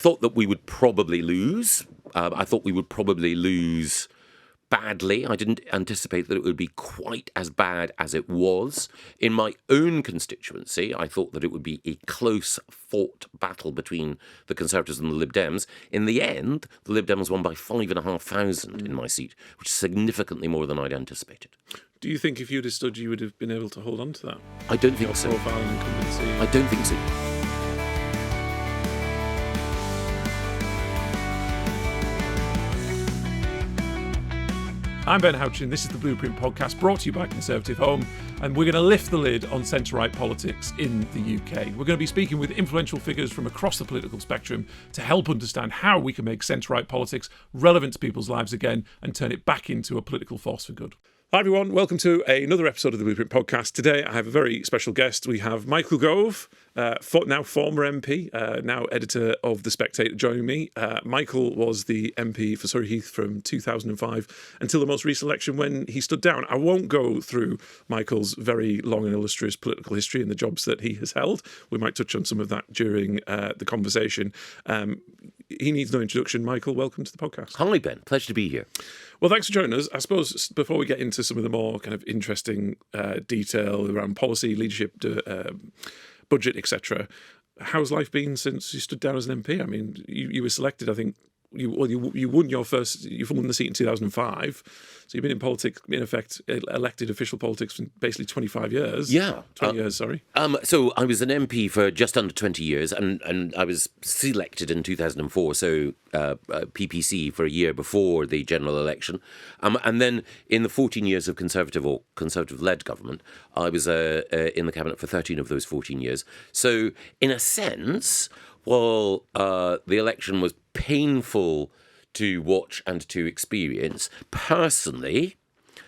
Thought that we would probably lose. I thought we would probably lose badly. I didn't anticipate that it would be quite as bad as it was. In my own constituency, I thought that it would be a close fought battle between the Conservatives and the Lib Dems. In the end, the Lib Dems won by 5,500 in my seat, which is significantly more than I'd anticipated. Do you think if you'd have stood, you would have been able to hold on to that? I don't think so. Profile and incumbency? I don't think so. I'm Ben Houchin. This is the Blueprint Podcast, brought to you by Conservative Home, and we're going to lift the lid on centre-right politics in the UK. We're going to be speaking with influential figures from across the political spectrum to help understand how we can make centre-right politics relevant to people's lives again and turn it back into a political force for good. Hi everyone, welcome to another episode of the Blueprint Podcast. Today I have a very special guest. We have Michael Gove, now former MP, now editor of The Spectator, joining me. Michael was the MP for Surrey Heath from 2005 until the most recent election when he stood down. I won't go through Michael's very long and illustrious political history and the jobs that he has held. We might touch on some of that during the conversation. He needs no introduction. Michael, welcome to the podcast. Hi, Ben. Pleasure to be here. Well, thanks for joining us. I suppose before we get into some of the more kind of interesting detail around policy, leadership, budget, etc., how's life been since you stood down as an MP? I mean, you were selected, I think, you won the seat in 2005, so you've been in politics, in effect, elected official politics for basically 25 years. Yeah. 20 years, sorry. So I was an MP for just under 20 years, and I was selected in 2004, so PPC for a year before the general election. And then in the 14 years of Conservative or Conservative-led government, I was in the Cabinet for 13 of those 14 years. So in a sense, while the election was painful to watch and to experience, personally,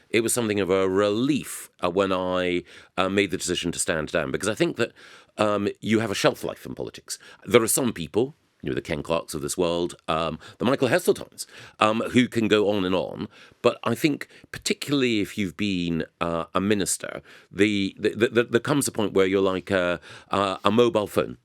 it was something of a relief when I made the decision to stand down, because I think that you have a shelf life in politics. There are some people, the Ken Clarks of this world, the Michael Heseltines, who can go on and on. But I think, particularly if you've been a minister, there comes a point where you're like a mobile phone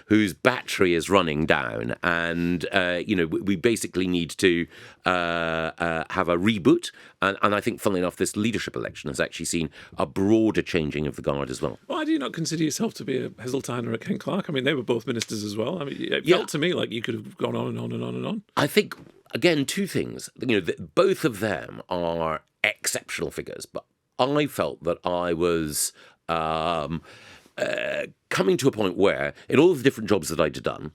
whose battery is running down, and we basically need to have a reboot. And I think, funnily enough, this leadership election has actually seen a broader changing of the guard as well. Why do you not consider yourself to be a Heseltine or a Ken Clark? I mean, they were both ministers as well. I mean, it felt to me like you could have gone on and on and on and on. I think, again, two things. Both of them are exceptional figures, but I felt that I was coming to a point where, in all of the different jobs that I'd done,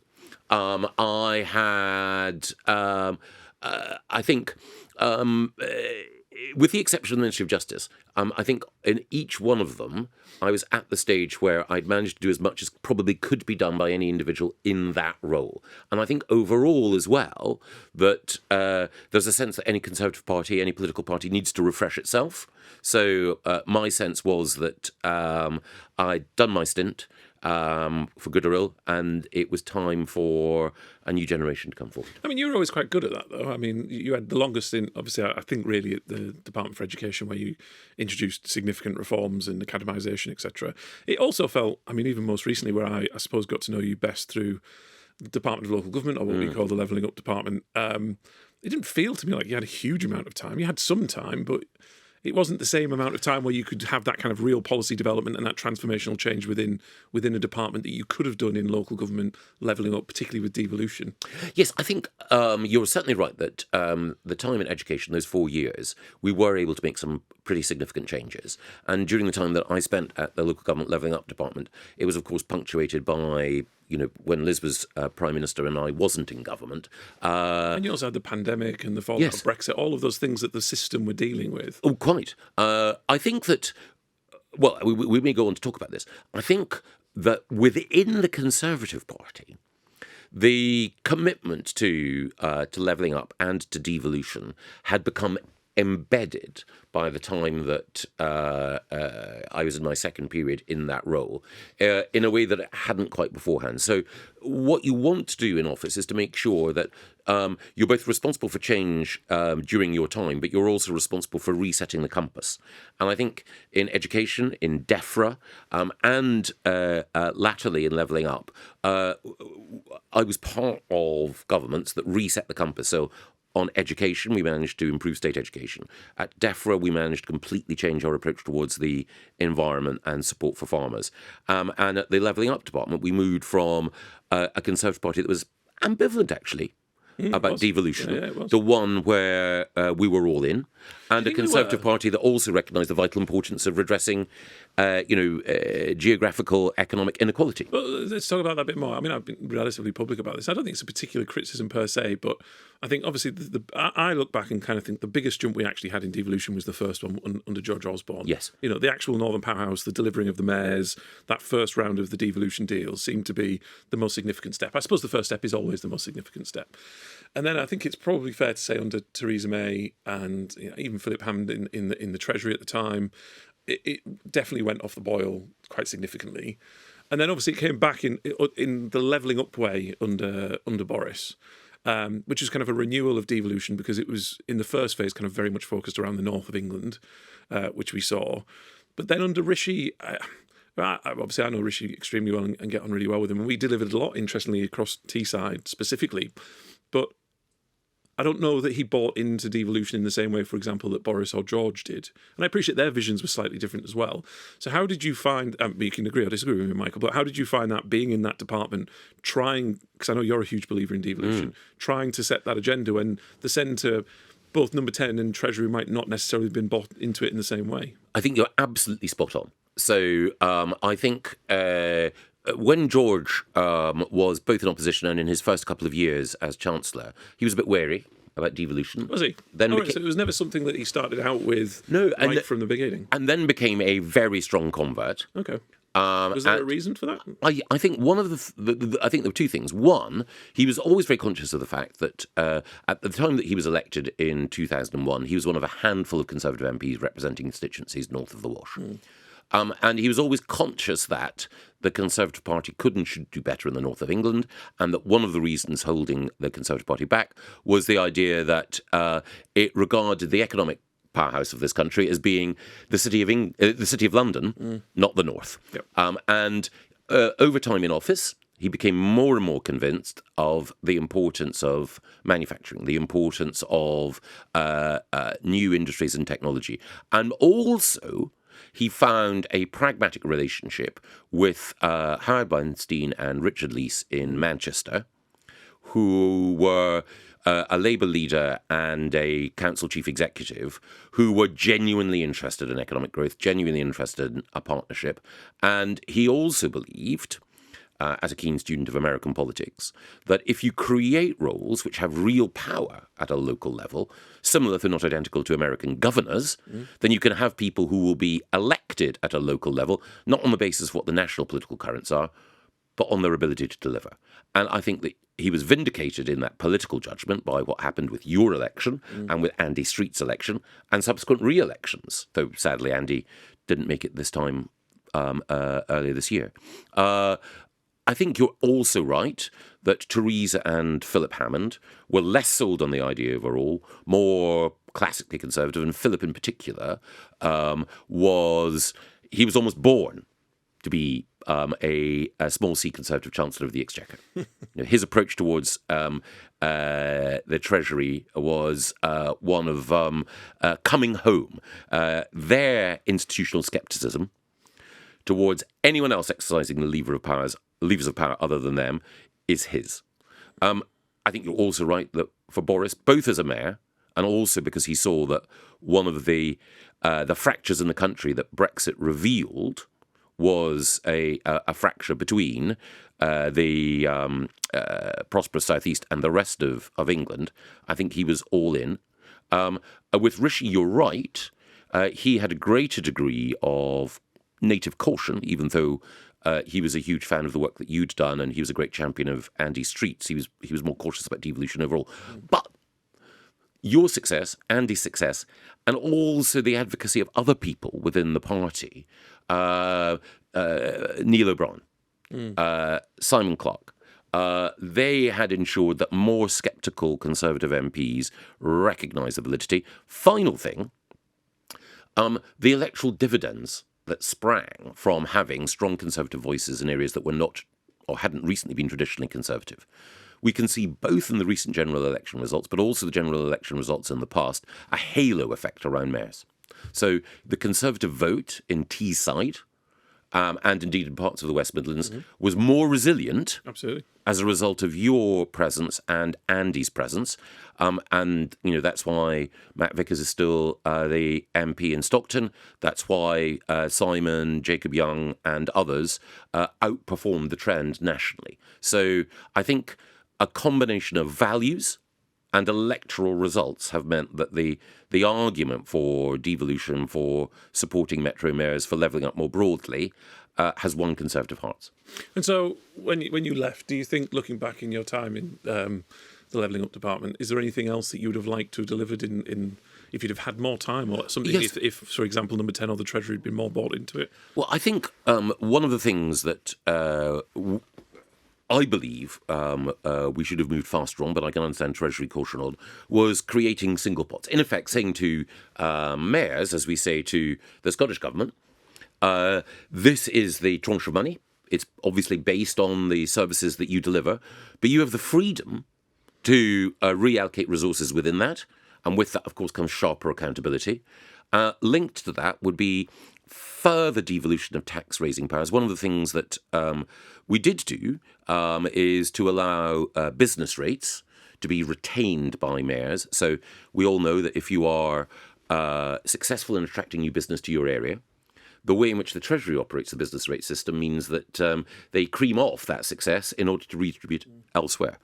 I had, I think, with the exception of the Ministry of Justice, I think in each one of them, I was at the stage where I'd managed to do as much as probably could be done by any individual in that role. And I think overall as well, that there's a sense that any Conservative party, any political party needs to refresh itself. So my sense was that I'd done my stint, for good or ill, and it was time for a new generation to come forward. I mean, you were always quite good at that, though. I mean, you had the longest stint, obviously, I think, really, at the Department for Education, where you introduced significant reforms and academisation, etc. It also felt, I mean, even most recently, where I suppose got to know you best through the Department of Local Government, or what we call the Levelling Up Department, it didn't feel to me like you had a huge amount of time. You had some time, but it wasn't the same amount of time where you could have that kind of real policy development and that transformational change within a department that you could have done in local government levelling up, particularly with devolution. Yes, I think you're certainly right that the time in education, those 4 years, we were able to make some pretty significant changes. And during the time that I spent at the local government levelling up department, it was, of course, punctuated by when Liz was Prime Minister and I wasn't in government. And you also had the pandemic and the fallout of Brexit, all of those things that the system were dealing with. Oh, quite. I think that, well, we may go on to talk about this. I think that within the Conservative Party, the commitment to levelling up and to devolution had become embedded by the time that I was in my second period in that role, in a way that it hadn't quite beforehand. So what you want to do in office is to make sure that you're both responsible for change during your time, but you're also responsible for resetting the compass. And I think in education, in DEFRA, and latterly in Levelling Up, I was part of governments that reset the compass. So on education, we managed to improve state education. At DEFRA, we managed to completely change our approach towards the environment and support for farmers. And at the Levelling Up department, we moved from a Conservative Party that was ambivalent, actually, about devolution, the one where we were all in, and a Conservative Party that also recognised the vital importance of redressing, geographical economic inequality. Well, let's talk about that a bit more. I mean, I've been relatively public about this. I don't think it's a particular criticism per se, but I think obviously I look back and kind of think the biggest jump we actually had in devolution was the first one under George Osborne. Yes. The actual Northern Powerhouse, the delivering of the mayors, that first round of the devolution deal seemed to be the most significant step. I suppose the first step is always the most significant step. And then I think it's probably fair to say under Theresa May and even Philip Hammond in the Treasury at the time, it definitely went off the boil quite significantly. And then obviously it came back in the levelling up way under Boris, which is kind of a renewal of devolution because it was in the first phase kind of very much focused around the north of England, which we saw. But then under Rishi, obviously I know Rishi extremely well and get on really well with him. And we delivered a lot, interestingly, across Teesside specifically. But I don't know that he bought into devolution in the same way, for example, that Boris or George did. And I appreciate their visions were slightly different as well. So how did you find, you can agree or disagree with me, Michael, but how did you find that being in that department, trying, because I know you're a huge believer in devolution, trying to set that agenda when the centre, both Number 10 and Treasury, might not necessarily have been bought into it in the same way? I think you're absolutely spot on. So I think when George was both in opposition and in his first couple of years as Chancellor, he was a bit wary about devolution. Was he? Then so it was never something that he started out with from the beginning? And then became a very strong convert. Okay. Was there a reason for that? I think one of I think there were two things. One, he was always very conscious of the fact that at the time that he was elected in 2001, he was one of a handful of Conservative MPs representing constituencies north of the Wash. And he was always conscious that the Conservative Party could and should do better in the north of England, and that one of the reasons holding the Conservative Party back was the idea that it regarded the economic powerhouse of this country as being the city of London, not the north. Yep. And over time in office, he became more and more convinced of the importance of manufacturing, the importance of new industries and technology, and also he found a pragmatic relationship with Howard Weinstein and Richard Leese in Manchester, who were a Labour leader and a council chief executive who were genuinely interested in economic growth, genuinely interested in a partnership. And he also believed, as a keen student of American politics, that if you create roles which have real power at a local level, similar though not identical to American governors, then you can have people who will be elected at a local level, not on the basis of what the national political currents are, but on their ability to deliver. And I think that he was vindicated in that political judgment by what happened with your election and with Andy Street's election and subsequent re-elections, though sadly Andy didn't make it this time earlier this year. I think you're also right that Theresa and Philip Hammond were less sold on the idea overall, more classically conservative, and Philip in particular was almost born to be a small C Conservative Chancellor of the Exchequer. His approach towards the Treasury was one of coming home. Their institutional scepticism towards anyone else exercising the levers of power other than them is his. I think you're also right that for Boris, both as a mayor and also because he saw that one of the fractures in the country that Brexit revealed was a fracture between the prosperous southeast and the rest of England. I think he was all in. With Rishi, you're right. He had a greater degree of native caution, even though he was a huge fan of the work that you'd done, and he was a great champion of Andy Street's. He was more cautious about devolution overall. But your success, Andy's success, and also the advocacy of other people within the party, Neil O'Brien, Simon Clarke, they had ensured that more sceptical Conservative MPs recognise the validity. Final thing, the electoral dividends that sprang from having strong Conservative voices in areas that were not or hadn't recently been traditionally Conservative. We can see both in the recent general election results, but also the general election results in the past, a halo effect around mayors. So the Conservative vote in Teesside, and indeed in parts of the West Midlands, was more resilient Absolutely. as a result of your presence and Andy's presence. And, that's why Matt Vickers is still the MP in Stockton. That's why Simon, Jacob Young and others outperformed the trend nationally. So I think a combination of values and electoral results have meant that the argument for devolution, for supporting metro mayors, for levelling up more broadly, has won Conservative hearts. And so when you left, do you think, looking back in your time in the Levelling Up department, is there anything else that you would have liked to have delivered in if you'd have had more time, or something? Yes. If, for example, number 10 or the Treasury had been more bought into it? Well, I think one of the things that I believe we should have moved faster on, but I can understand Treasury caution on, was creating single pots. In effect, saying to mayors, as we say to the Scottish Government, this is the tranche of money. It's obviously based on the services that you deliver, but you have the freedom to reallocate resources within that. And with that, of course, comes sharper accountability. Linked to that would be further devolution of tax-raising powers. One of the things that we did do is to allow business rates to be retained by mayors. So we all know that if you are successful in attracting new business to your area, the way in which the Treasury operates the business rate system means that they cream off that success in order to redistribute elsewhere.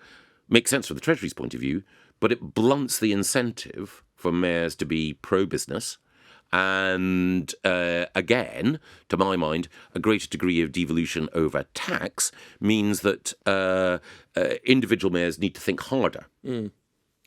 Makes sense from the Treasury's point of view, but it blunts the incentive for mayors to be pro-business. And again, to my mind, a greater degree of devolution over tax means that individual mayors need to think harder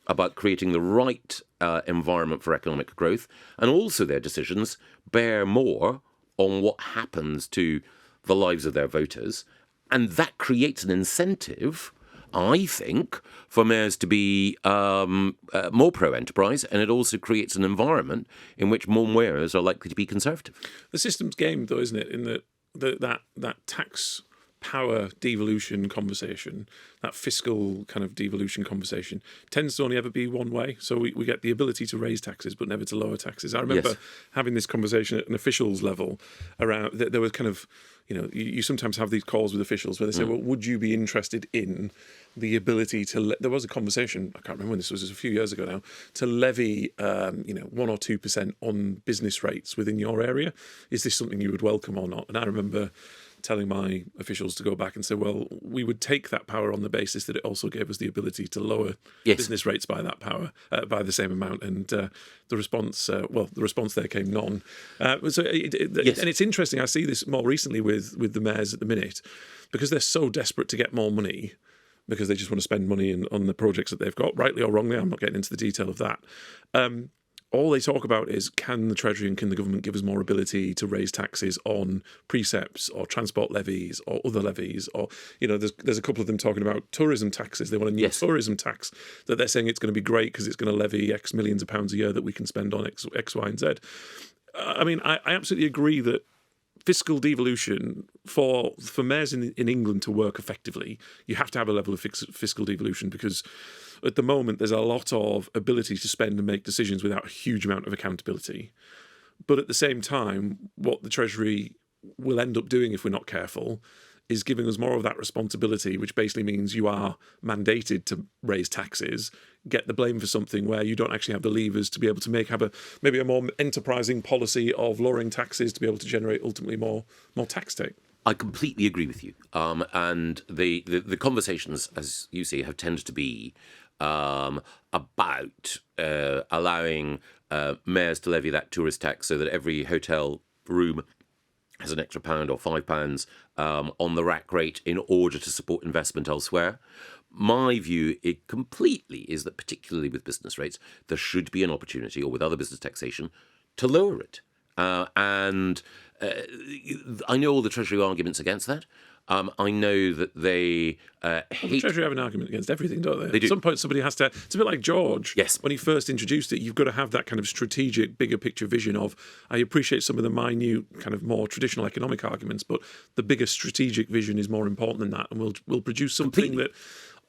about creating the right environment for economic growth, and also their decisions bear more on what happens to the lives of their voters. And that creates an incentive, I think, for mayors to be more pro-enterprise, and it also creates an environment in which more mayors are likely to be Conservative. The system's game, though, isn't it? In that tax power devolution conversation, that fiscal kind of devolution conversation, tends to only ever be one way. So we get the ability to raise taxes, but never to lower taxes. I remember having this conversation at an officials level around. There was kind of, you sometimes have these calls with officials where they say, well, would you be interested in the ability to, there was a conversation, I can't remember when this was a few years ago now, to levy, 1 or 2% on business rates within your area. Is this something you would welcome or not? And I remember telling my officials to go back and say, well, we would take that power on the basis that it also gave us the ability to lower business rates by that power, by the same amount. And the response there came none. And it's interesting. I see this more recently with the mayors at the minute, because they're so desperate to get more money, because they just want to spend money on the projects that they've got, rightly or wrongly. I'm not getting into the detail of that. All they talk about is, can the Treasury and can the government give us more ability to raise taxes on precepts or transport levies or other levies? Or, there's a couple of them talking about tourism taxes. They want a new tourism tax that they're saying it's going to be great because it's going to levy X millions of pounds a year that we can spend on X, Y, and Z. I mean, I absolutely agree that fiscal devolution, for mayors in England to work effectively, you have to have a level of fiscal devolution, because at the moment there's a lot of ability to spend and make decisions without a huge amount of accountability. But at the same time, what the Treasury will end up doing if we're not careful is giving us more of that responsibility, which basically means you are mandated to raise taxes, get the blame for something where you don't actually have the levers to be able to have maybe a more enterprising policy of lowering taxes to be able to generate ultimately more tax take. I completely agree with you. And the conversations, as you see, have tended to be about allowing mayors to levy that tourist tax so that every hotel room has an extra £1 or £5 on the rack rate in order to support investment elsewhere. My view, it completely is that, particularly with business rates, there should be an opportunity, or with other business taxation, to lower it. And I know all the Treasury arguments against that. I know that they The hate. Treasury have an argument against everything, don't they? They do. At some point, somebody has to. It's a bit like George. Yes. When he first introduced it, you've got to have that kind of strategic, bigger picture vision of. I appreciate some of the minute, kind of more traditional economic arguments, but the bigger strategic vision is more important than that, and we'll produce something Completely. that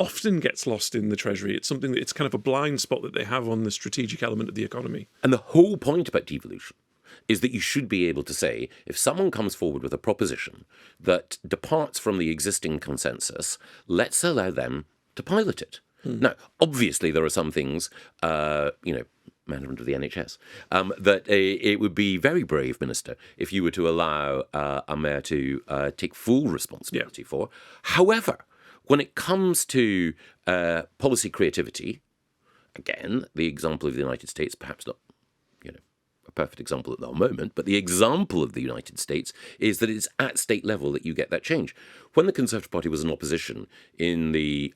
often gets lost in the Treasury. It's something that it's kind of a blind spot that they have on the strategic element of the economy. And the whole point about devolution is that you should be able to say, if someone comes forward with a proposition that departs from the existing consensus, let's allow them to pilot it. Now, obviously, there are some things, management of the NHS, that it would be very brave, Minister, if you were to allow a mayor to take full responsibility for. However, when it comes to policy creativity, again, the example of the United States, perhaps not a perfect example at the moment, but the example of the United States is that it's at state level that you get that change. When the Conservative Party was in opposition in the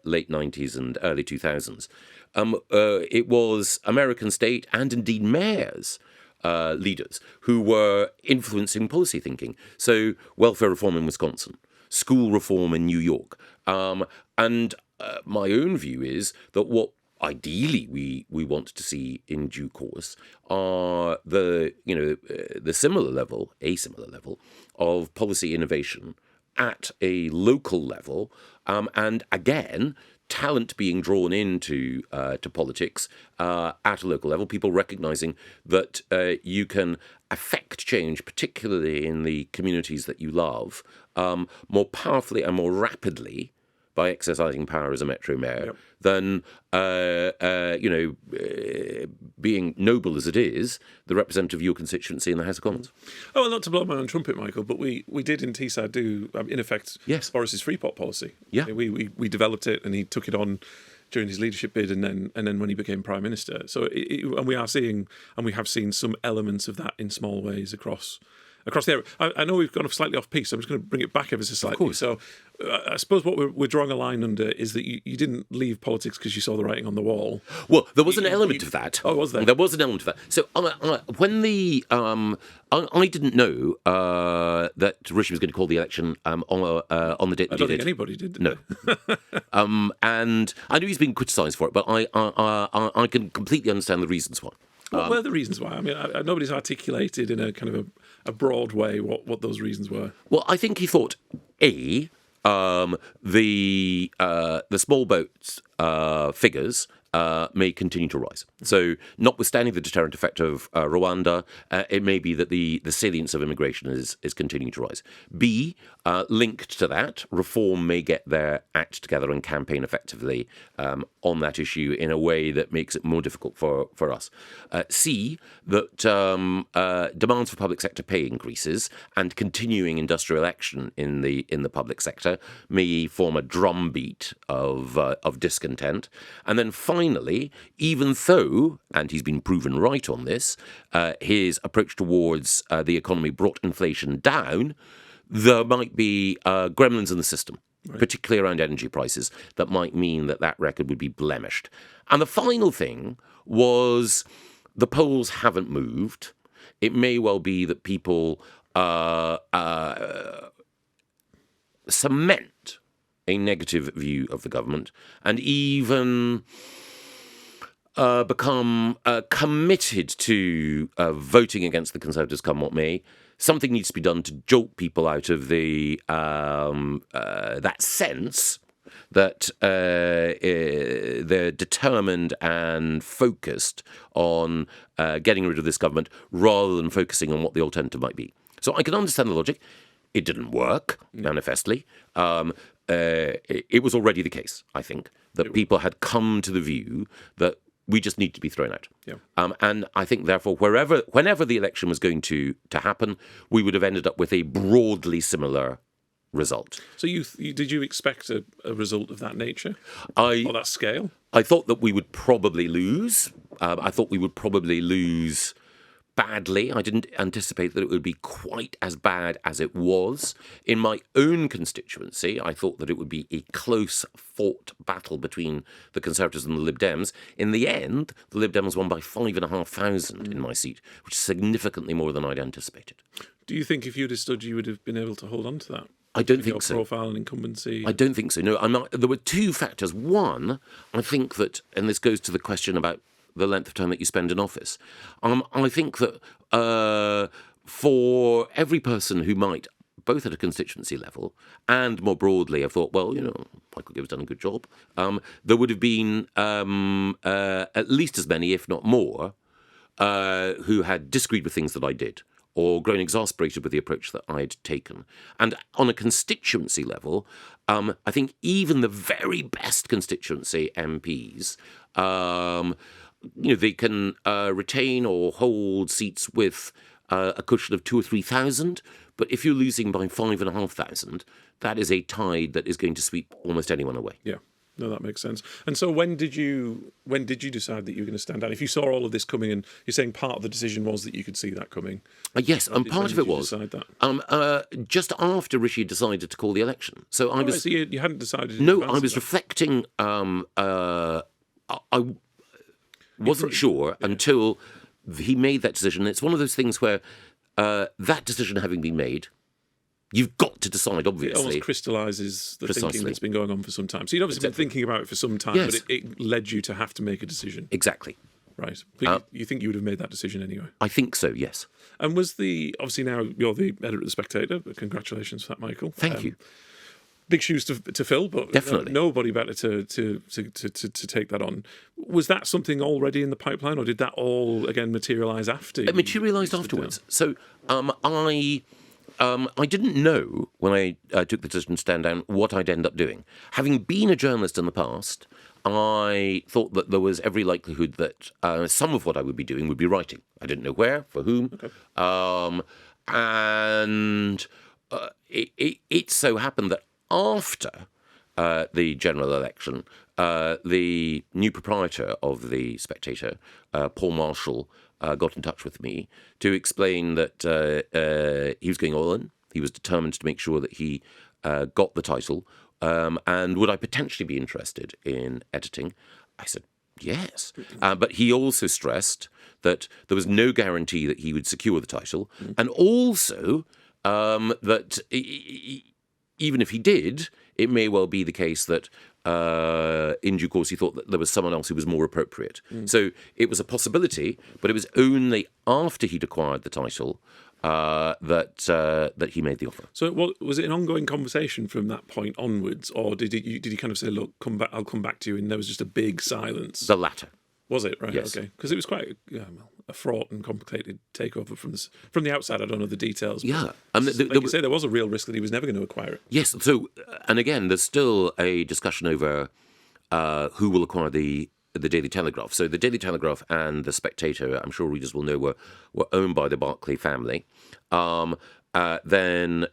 late 90s and early 2000s, it was American state and indeed mayors, leaders, who were influencing policy thinking. So welfare reform in Wisconsin, school reform in New York. And my own view is that what ideally we want to see in due course are the similar level of policy innovation at a local level, and again, talent being drawn into to politics at a local level, people recognizing that you can affect change, particularly in the communities that you love, more powerfully and more rapidly by exercising power as a metro mayor than, being noble as it is, the representative of your constituency in the House of Commons. Oh, well, not to blow my own trumpet, Michael, but we did in Teesside do, in effect, Boris's free pot policy. Yeah. We developed it, and he took it on during his leadership bid, and then when he became Prime Minister. So, and we have seen some elements of that in small ways across the area. I know we've gone slightly off piece, so I'm just going to bring it back ever so slightly. Of course. So I suppose what we're drawing a line under is that you didn't leave politics because you saw the writing on the wall. Well, there was an element of that. Oh, was there? There was an element of that. So when the I didn't know that Rishi was going to call the election on the date that I don't think anybody did. No. And I know he's been criticised for it, but I can completely understand the reasons why. What were the reasons why? I mean, nobody's articulated in a kind of a broad way what those reasons were. Well, I think he thought, the small boats figures may continue to rise. So, notwithstanding the deterrent effect of Rwanda, it may be that the salience of immigration is continuing to rise. B, linked to that, reform may get their act together and campaign effectively on that issue in a way that makes it more difficult for us. C, that demands for public sector pay increases and continuing industrial action in the public sector may form a drumbeat of discontent. And then finally, even though, and he's been proven right on this, his approach towards the economy brought inflation down, there might be gremlins in the system, particularly around energy prices, that might mean that record would be blemished. And the final thing was the polls haven't moved. It may well be that people cement a negative view of the government and even become committed to voting against the Conservatives come what may. Something needs to be done to jolt people out of the that sense that they're determined and focused on getting rid of this government rather than focusing on what the alternative might be. So I can understand the logic. It didn't work, manifestly. It was already the case, I think, that people had come to the view that we just need to be thrown out. Yeah. And I think, therefore, whenever the election was going to happen, we would have ended up with a broadly similar result. So did you expect a result of that nature or that scale? I thought that we would probably lose. I thought we would probably lose badly. I didn't anticipate that it would be quite as bad as it was. In my own constituency, I thought that it would be a close fought battle between the Conservatives and the Lib Dems. In the end, the Lib Dems won by 5,500 in my seat, which is significantly more than I'd anticipated. Do you think if you'd have stood, you would have been able to hold on to that? I don't think so. Profile and incumbency. I don't think so. No, I'm not. There were two factors. One, I think that, and this goes to the question about the length of time that you spend in office. I think that for every person who might, both at a constituency level and more broadly, I thought, well, Michael Gove's done a good job. There would have been at least as many, if not more, who had disagreed with things that I did, or grown exasperated with the approach that I'd taken. And on a constituency level, I think even the very best constituency MPs, they can retain or hold seats with a cushion of 2,000 or 3,000. But if you're losing by 5,500, that is a tide that is going to sweep almost anyone away. Yeah. No, that makes sense. And so when did you decide that you were going to stand down? If you saw all of this coming, and you're saying part of the decision was that you could see that coming. Yes, and part of it was just after Rishi decided to call the election. So I was. So you hadn't decided. No, I was reflecting. I wasn't sure until he made that decision. It's one of those things where that decision having been made, you've got to decide, obviously. It almost crystallises the thinking that's been going on for some time. So you'd obviously been thinking about it for some time, yes. But it led you to have to make a decision. Exactly. Right. But you think you would have made that decision anyway? I think so, yes. And obviously now you're the editor of The Spectator, but congratulations for that, Michael. Thank you. Big shoes to fill, but definitely nobody better to take that on. Was that something already in the pipeline, or did that all again materialise after? It materialised afterwards. So I didn't know when I took the decision to stand down what I'd end up doing. Having been a journalist in the past, I thought that there was every likelihood that some of what I would be doing would be writing. I didn't know where, for whom, and it so happened that after the general election, the new proprietor of The Spectator, Paul Marshall, got in touch with me to explain that he was going all in. He was determined to make sure that he got the title, and would I potentially be interested in editing? I said, yes. But he also stressed that there was no guarantee that he would secure the title, and also that even if he did, it may well be the case that in due course he thought that there was someone else who was more appropriate. So it was a possibility, but it was only after he'd acquired the title that he made the offer. So was it an ongoing conversation from that point onwards, or did he kind of say, look, come back, I'll come back to you, and there was just a big silence? The latter. Was it? Right, yes. Okay. Because it was quite a fraught and complicated takeover from the outside. I don't know the details. Yeah. Like you say, there was a real risk that he was never going to acquire it. Yes. So, and again, there's still a discussion over who will acquire the Daily Telegraph. So the Daily Telegraph and the Spectator, I'm sure readers will know, were owned by the Barclay family, then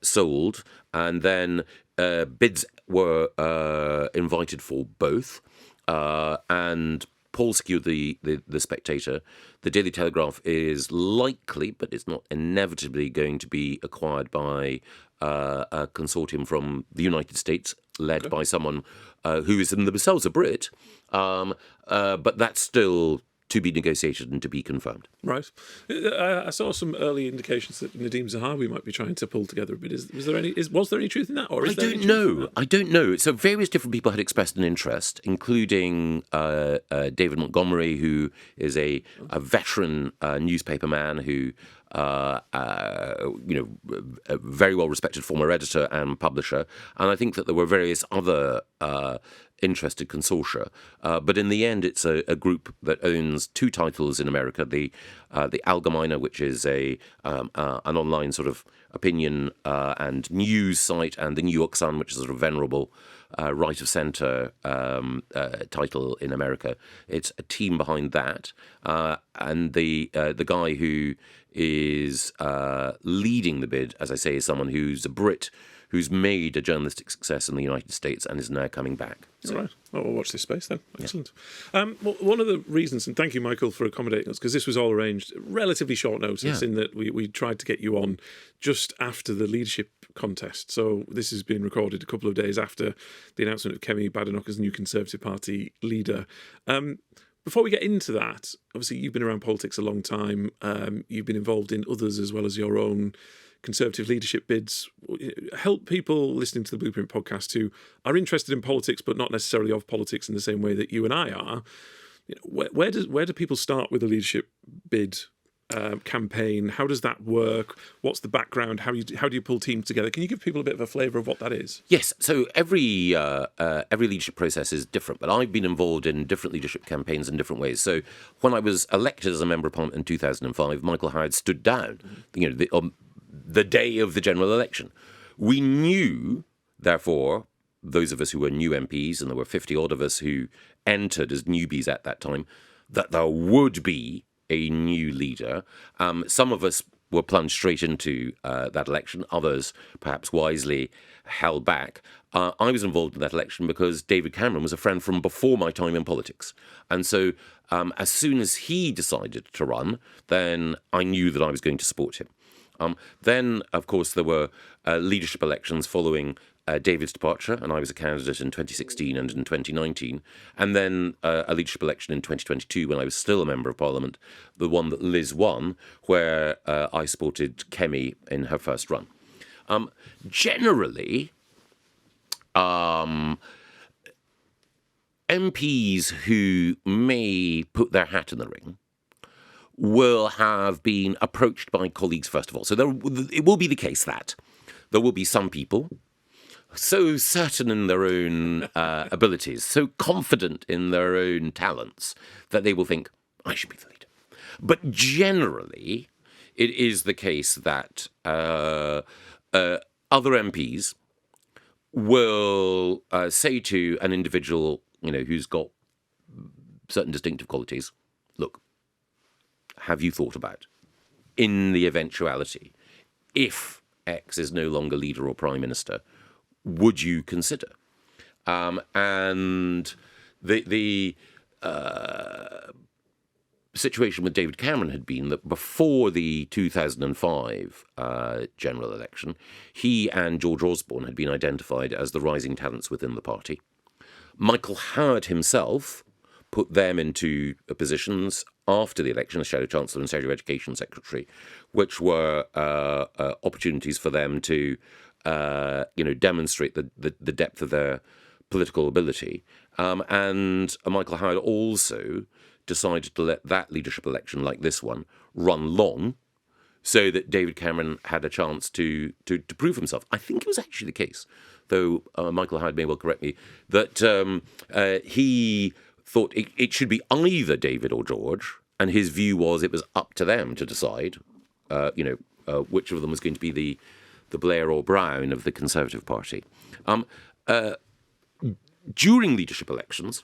sold, and then bids were invited for both, and Paul secured the Spectator. The Daily Telegraph is likely, but it's not inevitably going to be acquired by a consortium from the United States, led by someone who is in themselves a Brit, but that's still to be negotiated and to be confirmed. Right. I saw some early indications that Nadeem Zahawi might be trying to pull together a bit. Was there any truth in that? Or I don't know. So various different people had expressed an interest, including David Montgomery, who is a veteran newspaper man who, a very well respected former editor and publisher. And I think that there were various other interested consortia, but in the end, it's a group that owns two titles in America: the Algemeiner, which is an online sort of opinion and news site, and the New York Sun, which is a sort of venerable right of centre title in America. It's a team behind that, and the guy who is leading the bid, as I say, is someone who's a Brit, who's made a journalistic success in the United States and is now coming back. All right. Well, we'll watch this space then. Excellent. Well, one of the reasons, and thank you, Michael, for accommodating us, because this was all arranged relatively short notice in that we tried to get you on just after the leadership contest. So this has been recorded a couple of days after the announcement of Kemi Badenoch as new Conservative Party leader. Before we get into that, obviously you've been around politics a long time. You've been involved in others as well as your own Conservative leadership bids. Help people listening to the Blueprint podcast who are interested in politics but not necessarily of politics in the same way that you and I are. Where do people start with a leadership bid campaign? How does that work? What's the background? How do you pull teams together? Can you give people a bit of a flavour of what that is? Yes. So every leadership process is different, but I've been involved in different leadership campaigns in different ways. So when I was elected as a member of Parliament in 2005, Michael Howard stood down. The day of the general election. We knew, therefore, those of us who were new MPs, and there were 50 odd of us who entered as newbies at that time, that there would be a new leader. Some of us were plunged straight into that election. Others, perhaps wisely, held back. I was involved in that election because David Cameron was a friend from before my time in politics. And so as soon as he decided to run, then I knew that I was going to support him. Then, of course, there were leadership elections following David's departure, and I was a candidate in 2016 and in 2019, and then a leadership election in 2022 when I was still a Member of Parliament, the one that Liz won, where I supported Kemi in her first run. Generally, MPs who may put their hat in the ring will have been approached by colleagues first of all. So it will be the case that there will be some people so certain in their own abilities, so confident in their own talents, that they will think, I should be the leader. But generally, it is the case that other MPs will say to an individual, who's got certain distinctive qualities, look, have you thought about, in the eventuality, if X is no longer leader or prime minister, would you consider? And the situation with David Cameron had been that before the 2005 general election, he and George Osborne had been identified as the rising talents within the party. Michael Howard himself put them into positions after the election as Shadow Chancellor and Shadow Education Secretary, which were opportunities for them to, demonstrate the depth of their political ability. And Michael Howard also decided to let that leadership election, like this one, run long, so that David Cameron had a chance to prove himself. I think it was actually the case, though Michael Howard may well correct me, that he thought it should be either David or George, and his view was it was up to them to decide, which of them was going to be the Blair or Brown of the Conservative Party. During leadership elections,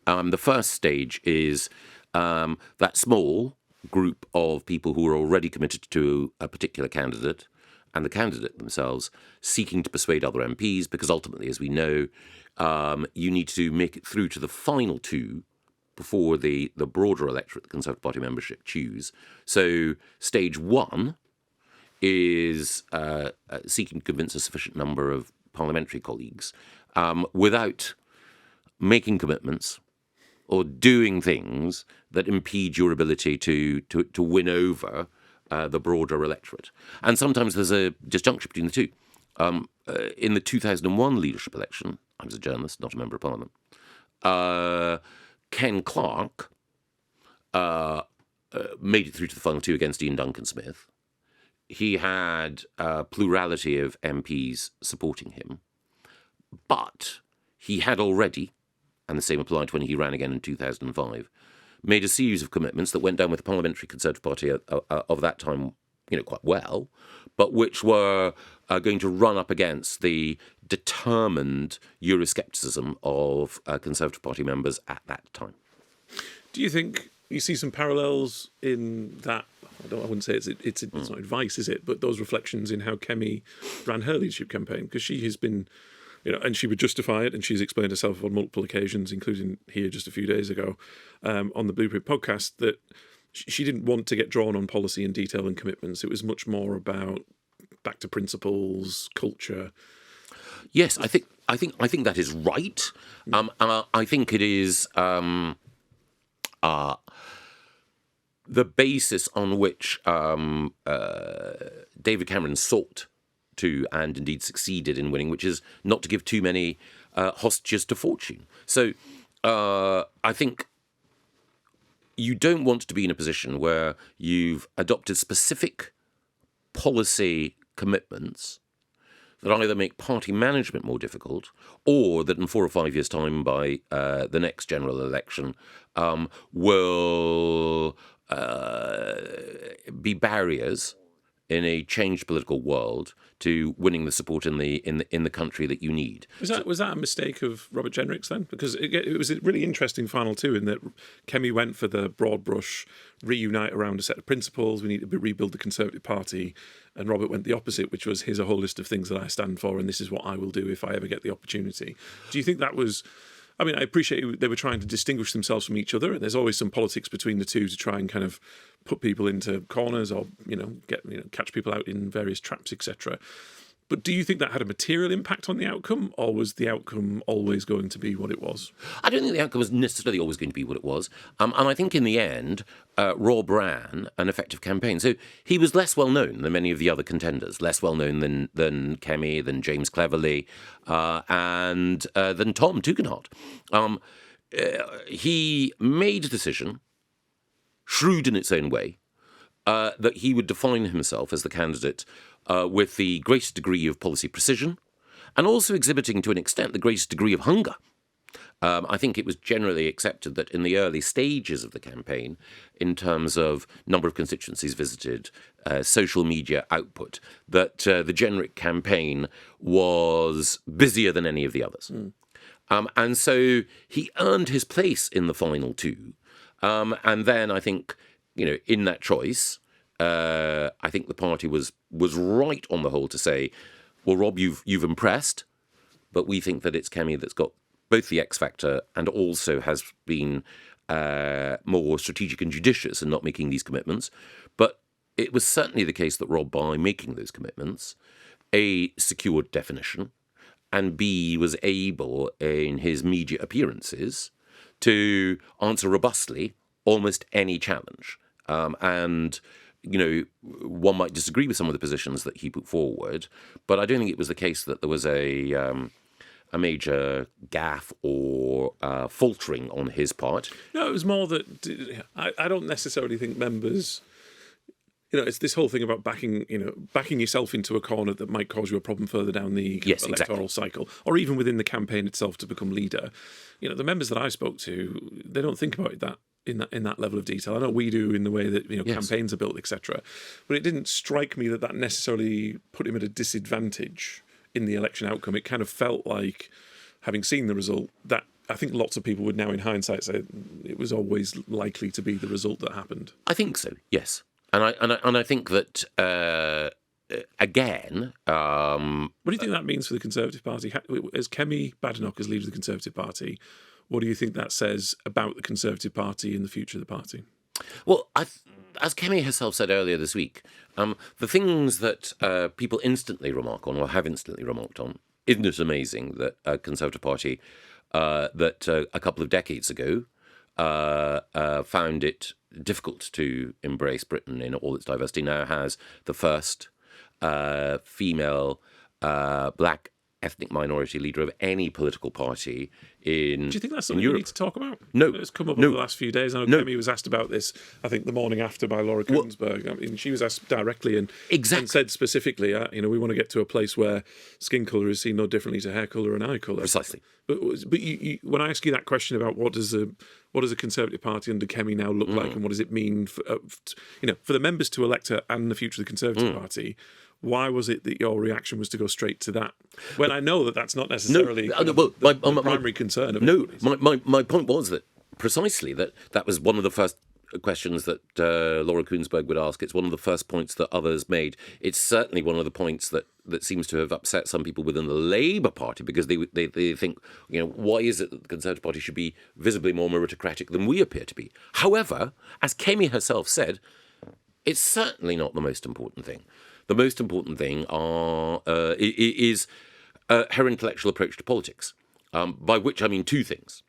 the first stage is that small group of people who are already committed to a particular candidate, and the candidate themselves seeking to persuade other MPs, because ultimately, as we know, you need to make it through to the final two before the broader electorate, the Conservative Party membership, choose. So stage one is seeking to convince a sufficient number of parliamentary colleagues without making commitments or doing things that impede your ability to win over the broader electorate. And sometimes there's a disjunction between the two. In the 2001 leadership election, I was a journalist, not a member of Parliament, Ken Clarke made it through to the final two against Ian Duncan Smith. He had a plurality of MPs supporting him, but he had already, and the same applied when he ran again in 2005, made a series of commitments that went down with the Parliamentary Conservative Party of that time, quite well, but which were going to run up against the determined Euroscepticism of Conservative Party members at that time. Do you think you see some parallels in that. I wouldn't say it's not advice, is it? But those reflections in how Kemi ran her leadership campaign, because she has been, and she would justify it, and she's explained herself on multiple occasions, including here just a few days ago on the Blueprint podcast, that she didn't want to get drawn on policy and detail and commitments. It was much more about back to principles, culture. Yes, I think that is right. And I think it is the basis on which David Cameron sought to, and indeed succeeded in winning, which is not to give too many hostages to fortune. So I think you don't want to be in a position where you've adopted specific policy commitments that either make party management more difficult, or that in 4 or 5 years' time, by the next general election, will be barriers in a changed political world to winning the support in the country that you need. Was that a mistake of Robert Jenrick's then? Because it was a really interesting final two in that Kemi went for the broad brush, reunite around a set of principles. We need to rebuild the Conservative Party, and Robert went the opposite, which was, here's a whole list of things that I stand for, and this is what I will do if I ever get the opportunity. Do you think that was? I mean, I appreciate they were trying to distinguish themselves from each other, and there's always some politics between the two to try and kind of put people into corners or catch people out in various traps, etc. But do you think that had a material impact on the outcome, or was the outcome always going to be what it was? I don't think the outcome was necessarily always going to be what it was. And I think in the end, Rob ran an effective campaign. So he was less well known than many of the other contenders, less well known than Kemi, than James Cleverly, and than Tom Tugendhat. He made a decision, shrewd in its own way, that he would define himself as the candidate with the greatest degree of policy precision, and also exhibiting to an extent the greatest degree of hunger. I think it was generally accepted that in the early stages of the campaign, in terms of number of constituencies visited, social media output, that the Jenrick campaign was busier than any of the others. And so he earned his place in the final two. And then I think, in that choice, I think the party was right on the whole to say, well, Rob, you've impressed, but we think that it's Kemi that's got both the X factor and also has been more strategic and judicious in not making these commitments. But it was certainly the case that Rob, by making those commitments, A, secured definition, and B, was able, in his media appearances, to answer robustly almost any challenge. And one might disagree with some of the positions that he put forward, but I don't think it was the case that there was a major gaffe or faltering on his part. No, it was more that I don't necessarily think members. It's this whole thing about backing yourself into a corner that might cause you a problem further down the electoral cycle, or even within the campaign itself to become leader. The members that I spoke to, they don't think about that in that level of detail. I know we do in the way that campaigns are built, etc. But it didn't strike me that necessarily put him at a disadvantage in the election outcome. It kind of felt like, having seen the result, that I think lots of people would now in hindsight say it was always likely to be the result that happened. I think so, yes. And I think that again. What do you think that means for the Conservative Party? As Kemi Badenoch as leader of the Conservative Party, what do you think that says about the Conservative Party and the future of the party? Well, as Kemi herself said earlier this week, the things that people instantly remark on, or have instantly remarked on, isn't it amazing that a Conservative Party that a couple of decades ago found it difficult to embrace Britain in all its diversity now has the first female black ethnic minority leader of any political party in. Do you think that's something we need to talk about? No. It's come up over the last few days. I know Kemi was asked about this, I think, the morning after by Laura Kuenssberg. I mean, she was asked directly and said specifically, we want to get to a place where skin colour is seen no differently to hair colour and eye colour. Precisely. But you, when I ask you that question about what does a Conservative Party under Kemi now look like, and what does it mean for the members to elect her and the future of the Conservative Party, why was it that your reaction was to go straight to that? When I know that that's not necessarily the primary concern of everybody. My point was that precisely that was one of the first questions that Laura Kuenssberg would ask. It's one of the first points that others made. It's certainly one of the points that seems to have upset some people within the Labour Party, because they think, why is it that the Conservative Party should be visibly more meritocratic than we appear to be? However, as Kemi herself said, it's certainly not the most important thing. The most important thing is her intellectual approach to politics, by which I mean two things: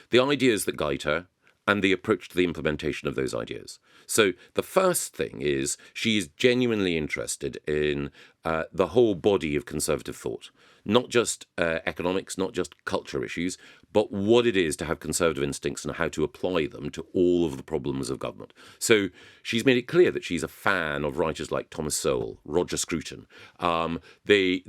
the ideas that guide her and the approach to the implementation of those ideas. So the first thing is she is genuinely interested in the whole body of conservative thought, not just economics, not just culture issues, but what it is to have conservative instincts and how to apply them to all of the problems of government. So she's made it clear that she's a fan of writers like Thomas Sowell, Roger Scruton, the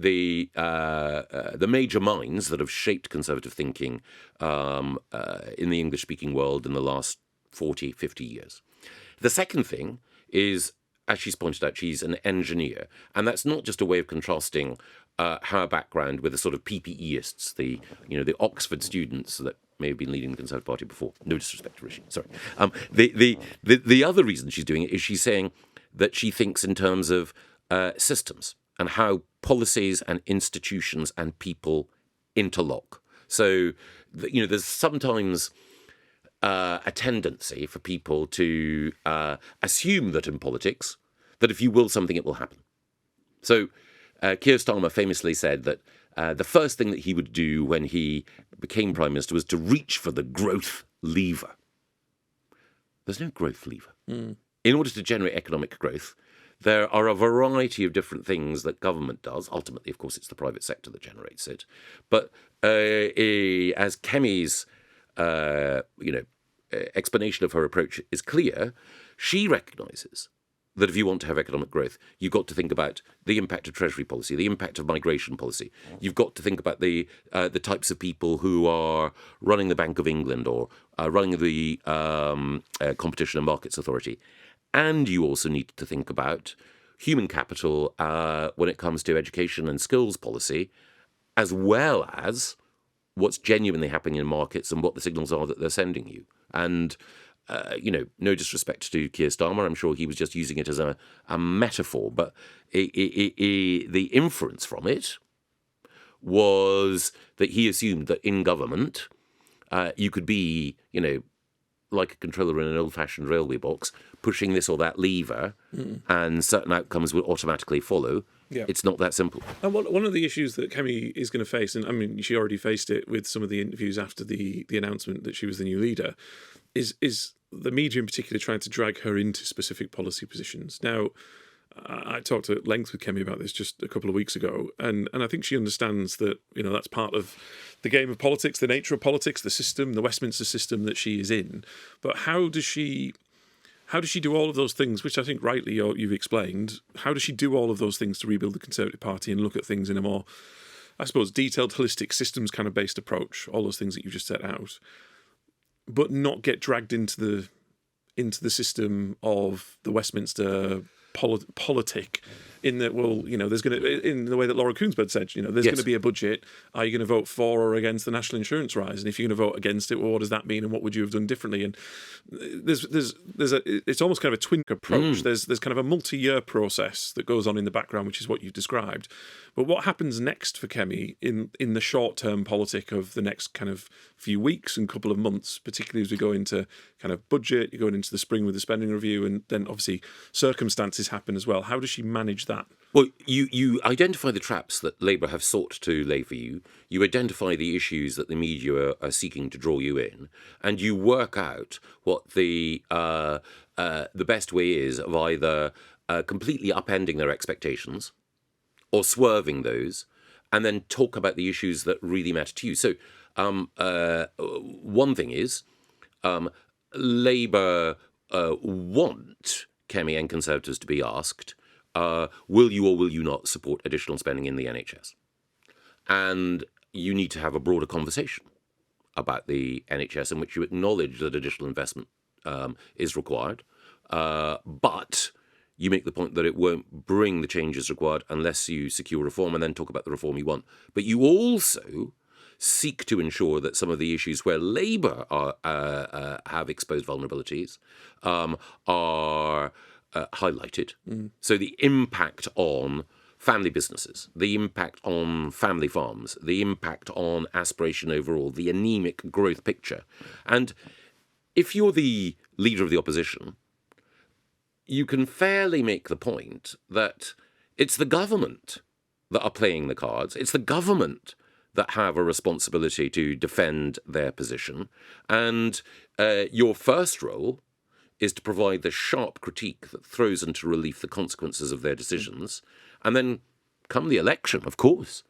major minds that have shaped conservative thinking in the English-speaking world in the last 40, 50 years. The second thing is, as she's pointed out, she's an engineer. And that's not just a way of contrasting her background with the sort of PPEists, the Oxford students that may have been leading the Conservative Party before. No disrespect to Rishi, sorry. The other reason she's doing it is she's saying that she thinks in terms of systems and how policies and institutions and people interlock. So, there's sometimes a tendency for people to assume that in politics, that if you will something, it will happen. So Keir Starmer famously said that the first thing that he would do when he became Prime Minister was to reach for the growth lever. There's no growth lever. In order to generate economic growth, there are a variety of different things that government does. Ultimately, of course, it's the private sector that generates it. But as Kemi's explanation of her approach is clear, she recognises that if you want to have economic growth, you've got to think about the impact of Treasury policy, the impact of migration policy. You've got to think about the types of people who are running the Bank of England or running the Competition and Markets Authority. And you also need to think about human capital when it comes to education and skills policy, as well as what's genuinely happening in markets and what the signals are that they're sending you. And no disrespect to Keir Starmer, I'm sure he was just using it as a metaphor, but the inference from it was that he assumed that in government you could be, like a controller in an old-fashioned railway box, pushing this or that lever, and certain outcomes would automatically follow. Yeah. It's not that simple. And one of the issues that Kemi is going to face, and I mean, she already faced it with some of the interviews after the announcement that she was the new leader, is the media in particular trying to drag her into specific policy positions. Now, I talked at length with Kemi about this just a couple of weeks ago, and I think she understands that that's part of the game of politics, the nature of politics, the system, the Westminster system that she is in. But how does she do all of those things, which I think rightly you've explained? How does she do all of those things to rebuild the Conservative Party and look at things in a more, I suppose, detailed, holistic, systems kind of based approach? All those things that you've just set out, but not get dragged into the system of the Westminster politic, in that, there's going to, in the way that Laura Kuenssberg said, there's going to be a budget. Are you going to vote for or against the national insurance rise? And if you're going to vote against it, well, what does that mean? And what would you have done differently? And it's almost kind of a twin approach. There's kind of a multi-year process that goes on in the background, which is what you've described. But what happens next for Kemi in the short-term politic of the next kind of few weeks and couple of months, particularly as we go into kind of budget, you're going into the spring with the spending review, and then obviously circumstances happen as well. How does she manage that? Well, you identify the traps that Labour have sought to lay for you. You identify the issues that the media are seeking to draw you in, and you work out what the best way is of either completely upending their expectations or swerving those, and then talk about the issues that really matter to you. So one thing is Labour want Kemi and Conservatives to be asked, will you or will you not support additional spending in the NHS? And you need to have a broader conversation about the NHS in which you acknowledge that additional investment is required, but you make the point that it won't bring the changes required unless you secure reform, and then talk about the reform you want. But you also seek to ensure that some of the issues where Labour have exposed vulnerabilities are highlighted. So the impact on family businesses, the impact on family farms, the impact on aspiration overall, the anemic growth picture. And if you're the leader of the opposition, you can fairly make the point that it's the government that are playing the cards. It's the government that have a responsibility to defend their position. And your first role is to provide the sharp critique that throws into relief the consequences of their decisions. And then come the election, of course,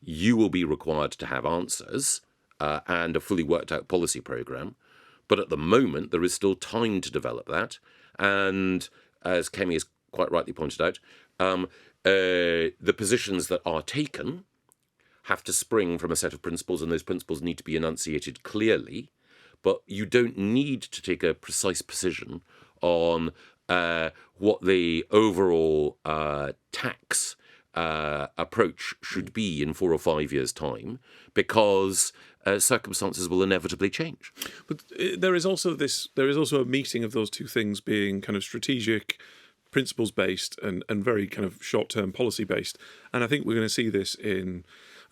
you will be required to have answers and a fully worked out policy programme. But at the moment, there is still time to develop that. And as Kemi has quite rightly pointed out, the positions that are taken have to spring from a set of principles, and those principles need to be enunciated clearly. But you don't need to take a precise position on what the overall tax approach should be in 4 or 5 years' time, because circumstances will inevitably change. But there is also a meeting of those two things being kind of strategic, principles-based, and very kind of short-term policy-based. And I think we're going to see this in...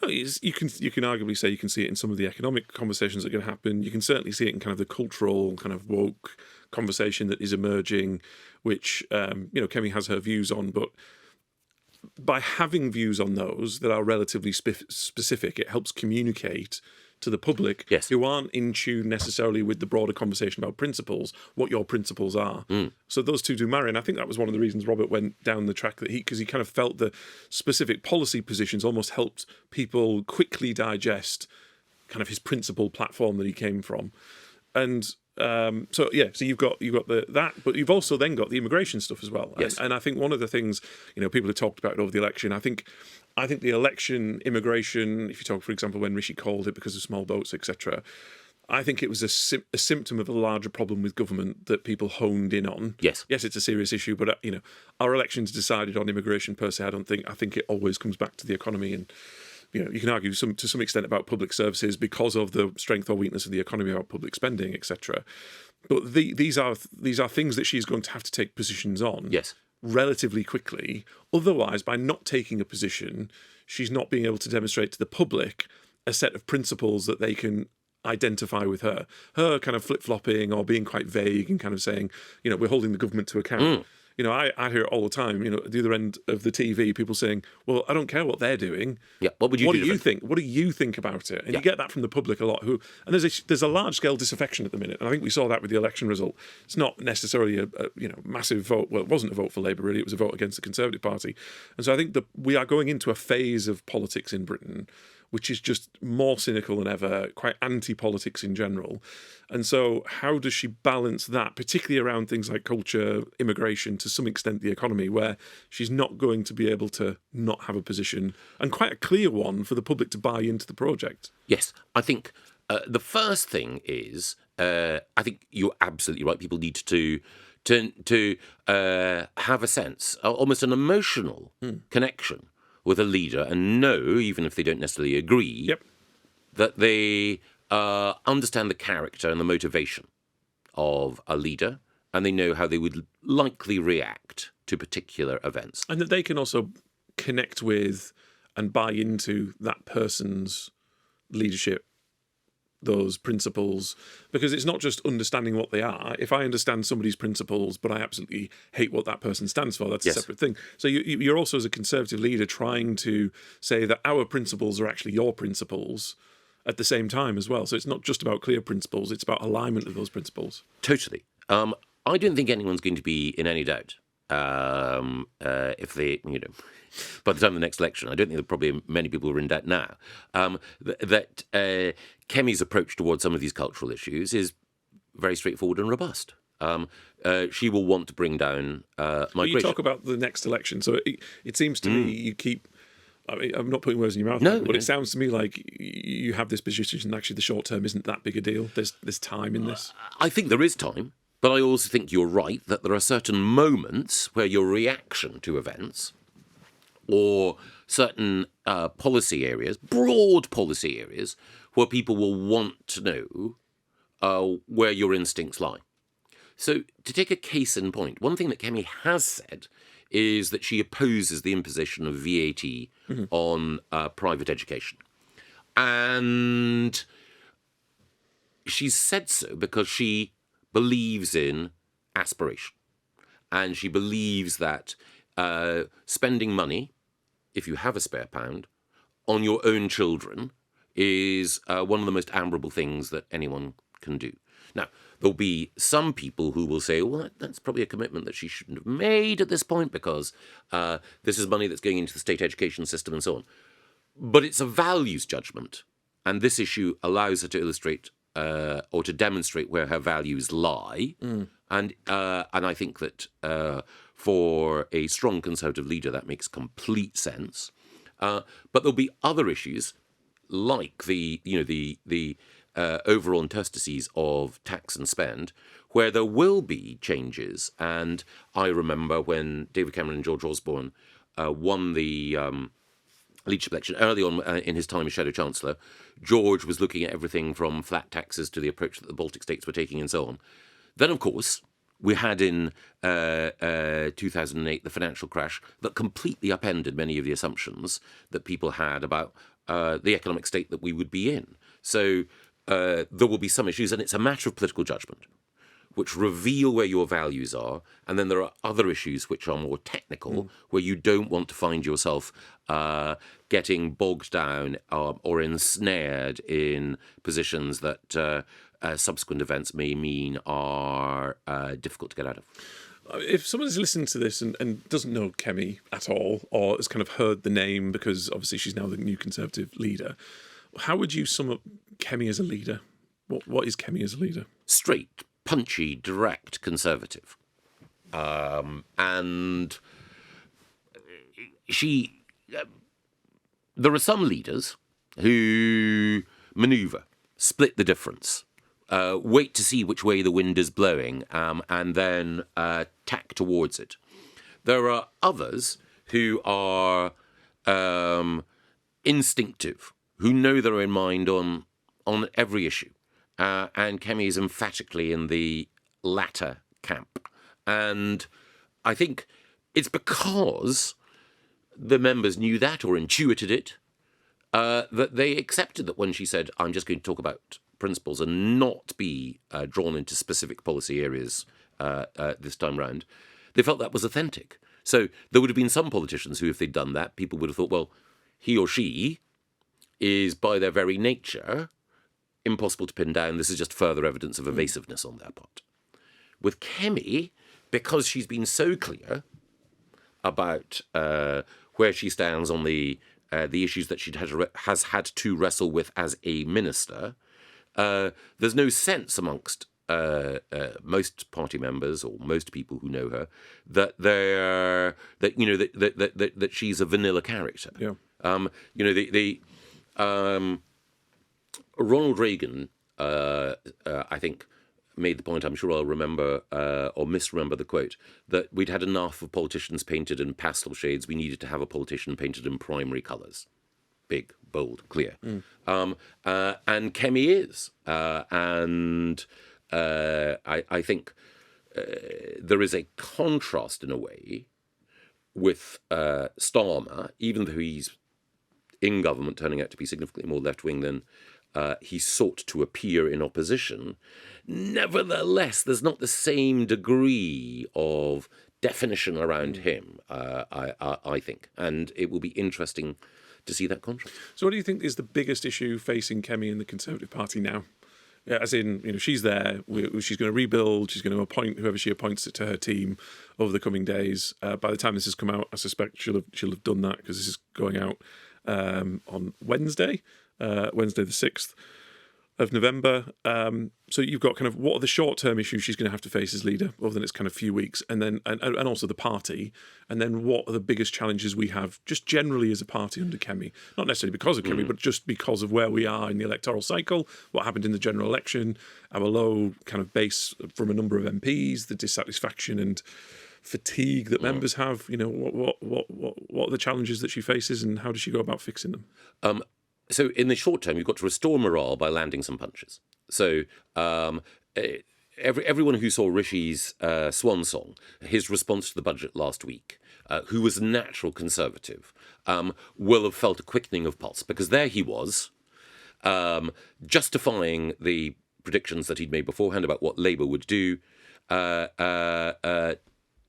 You can arguably say you can see it in some of the economic conversations that are going to happen. You can certainly see it in kind of the cultural, kind of woke conversation that is emerging, which Kemi has her views on. But by having views on those that are relatively specific, it helps communicate to the public who aren't in tune necessarily with the broader conversation about principles, what your principles are. So those two do marry. And I think that was one of the reasons Robert went down the track that because he kind of felt the specific policy positions almost helped people quickly digest kind of his principle platform that he came from. And so you've got that, but you've also then got the immigration stuff as well. Yes. And I think one of the things, people have talked about it over the election. I think the election immigration, if you talk, for example, when Rishi called it because of small boats, etc., I think it was a symptom of a larger problem with government that people honed in on. Yes, it's a serious issue, but our elections decided on immigration per se. I think it always comes back to the economy, and you can argue to some extent about public services because of the strength or weakness of the economy, about public spending, etc. But these are things that she's going to have to take positions on. Yes. Relatively quickly. Otherwise, by not taking a position, she's not being able to demonstrate to the public a set of principles that they can identify with her. Her kind of flip-flopping or being quite vague and kind of saying, we're holding the government to account. I hear it all the time, at the other end of the TV, people saying, well, I don't care what they're doing. Yeah, what would you do? What do you think? What do you think about it? And you get that from the public a lot. And there's a large-scale disaffection at the minute, and I think we saw that with the election result. It's not necessarily a massive vote. Well, it wasn't a vote for Labour, really. It was a vote against the Conservative Party. And so I think that we are going into a phase of politics in Britain which is just more cynical than ever, quite anti-politics in general. And so how does she balance that, particularly around things like culture, immigration, to some extent the economy, where she's not going to be able to not have a position, and quite a clear one for the public to buy into the project? Yes, I think the first thing is, I think you're absolutely right, people need to have a sense, almost an emotional connection with a leader, and know, even if they don't necessarily agree, that they understand the character and the motivation of a leader, and they know how they would likely react to particular events. And that they can also connect with and buy into that person's leadership, those principles, because it's not just understanding what they are. If I understand somebody's principles, but I absolutely hate what that person stands for, that's a separate thing. So you're also, as a Conservative leader, trying to say that our principles are actually your principles at the same time as well. So it's not just about clear principles, it's about alignment of those principles. Totally. I don't think anyone's going to be in any doubt if they, by the time of the next election, I don't think there are probably many people who are in doubt now, that Kemi's approach towards some of these cultural issues is very straightforward and robust. She will want to bring down migration. You talk about the next election, so it seems to me you keep... I mean, I'm not putting words in your mouth, but it sounds to me like you have this position, and actually the short term isn't that big a deal. There's time in this. I think there is time, but I also think you're right that there are certain moments where your reaction to events or certain policy areas, broad policy areas, where people will want to know where your instincts lie. So, to take a case in point, one thing that Kemi has said is that she opposes the imposition of VAT on private education. And she's said so because she believes in aspiration. And she believes that spending money, if you have a spare pound, on your own children is one of the most admirable things that anyone can do. Now, there'll be some people who will say, well, that's probably a commitment that she shouldn't have made at this point because this is money that's going into the state education system and so on. But it's a values judgment, and this issue allows her to illustrate or to demonstrate where her values lie. And I think that for a strong Conservative leader, that makes complete sense. But there'll be other issues like the overall interstices of tax and spend, where there will be changes. And I remember when David Cameron and George Osborne won the leadership election early on in his time as Shadow Chancellor, George was looking at everything from flat taxes to the approach that the Baltic states were taking and so on. Then, of course, we had in 2008 the financial crash that completely upended many of the assumptions that people had about the economic state that we would be in. So there will be some issues, and it's a matter of political judgment, which reveal where your values are. And then there are other issues which are more technical, where you don't want to find yourself getting bogged down or ensnared in positions that subsequent events may mean are difficult to get out of. If someone is listening to this and doesn't know Kemi at all, or has kind of heard the name because obviously she's now the new Conservative leader, how would you sum up Kemi as a leader? What is Kemi as a leader? Straight, punchy, direct Conservative. And she... there are some leaders who manoeuvre, split the difference, wait to see which way the wind is blowing, and then tack towards it. There are others who are instinctive, who know their own mind on every issue. And Kemi is emphatically in the latter camp. And I think it's because the members knew that or intuited it, that they accepted that when she said, I'm just going to talk about principles and not be drawn into specific policy areas this time round, they felt that was authentic. So there would have been some politicians who, if they'd done that, people would have thought, well, he or she is by their very nature impossible to pin down. This is just further evidence of evasiveness on their part. With Kemi, because she's been so clear about where she stands on the issues that she has had to wrestle with as a minister, there's no sense amongst most party members or most people who know her that that she's a vanilla character. Yeah. Ronald Reagan, I think, made the point, I'm sure I'll remember or misremember the quote, that we'd had enough of politicians painted in pastel shades. We needed to have a politician painted in primary colours. Big, bold, clear. And Kemi is. I think there is a contrast in a way with Starmer, even though he's in government turning out to be significantly more left-wing than he sought to appear in opposition. Nevertheless, there's not the same degree of definition around him, I think. And it will be interesting to see that contrast. So what do you think is the biggest issue facing Kemi in the Conservative Party now? Yeah, as in, she's there, she's going to rebuild, she's going to appoint whoever she appoints to her team over the coming days. By the time this has come out, I suspect she'll have done that, because this is going out on Wednesday the 6th of November. So you've got kind of what are the short-term issues she's going to have to face as leader over the next kind of few weeks, and then and also the party, and then what are the biggest challenges we have just generally as a party under Kemi? Not necessarily because of Kemi, but just because of where we are in the electoral cycle, what happened in the general election, our low kind of base from a number of MPs, the dissatisfaction and fatigue that members have. What are the challenges that she faces, and how does she go about fixing them? So in the short term, you've got to restore morale by landing some punches. So everyone who saw Rishi's swan song, his response to the budget last week, who was a natural Conservative, will have felt a quickening of pulse, because there he was, justifying the predictions that he'd made beforehand about what Labour would do,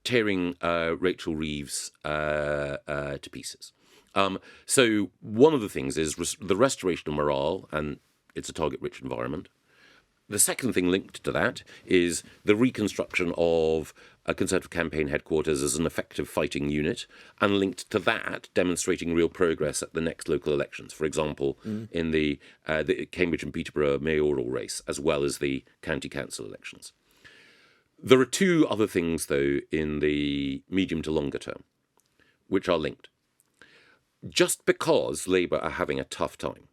tearing Rachel Reeves to pieces. So one of the things is the restoration of morale, and it's a target-rich environment. The second thing linked to that is the reconstruction of a Conservative campaign headquarters as an effective fighting unit, and linked to that, demonstrating real progress at the next local elections. For example, in the Cambridge and Peterborough mayoral race, as well as the county council elections. There are two other things, though, in the medium to longer term, which are linked. Just because Labour are having a tough time,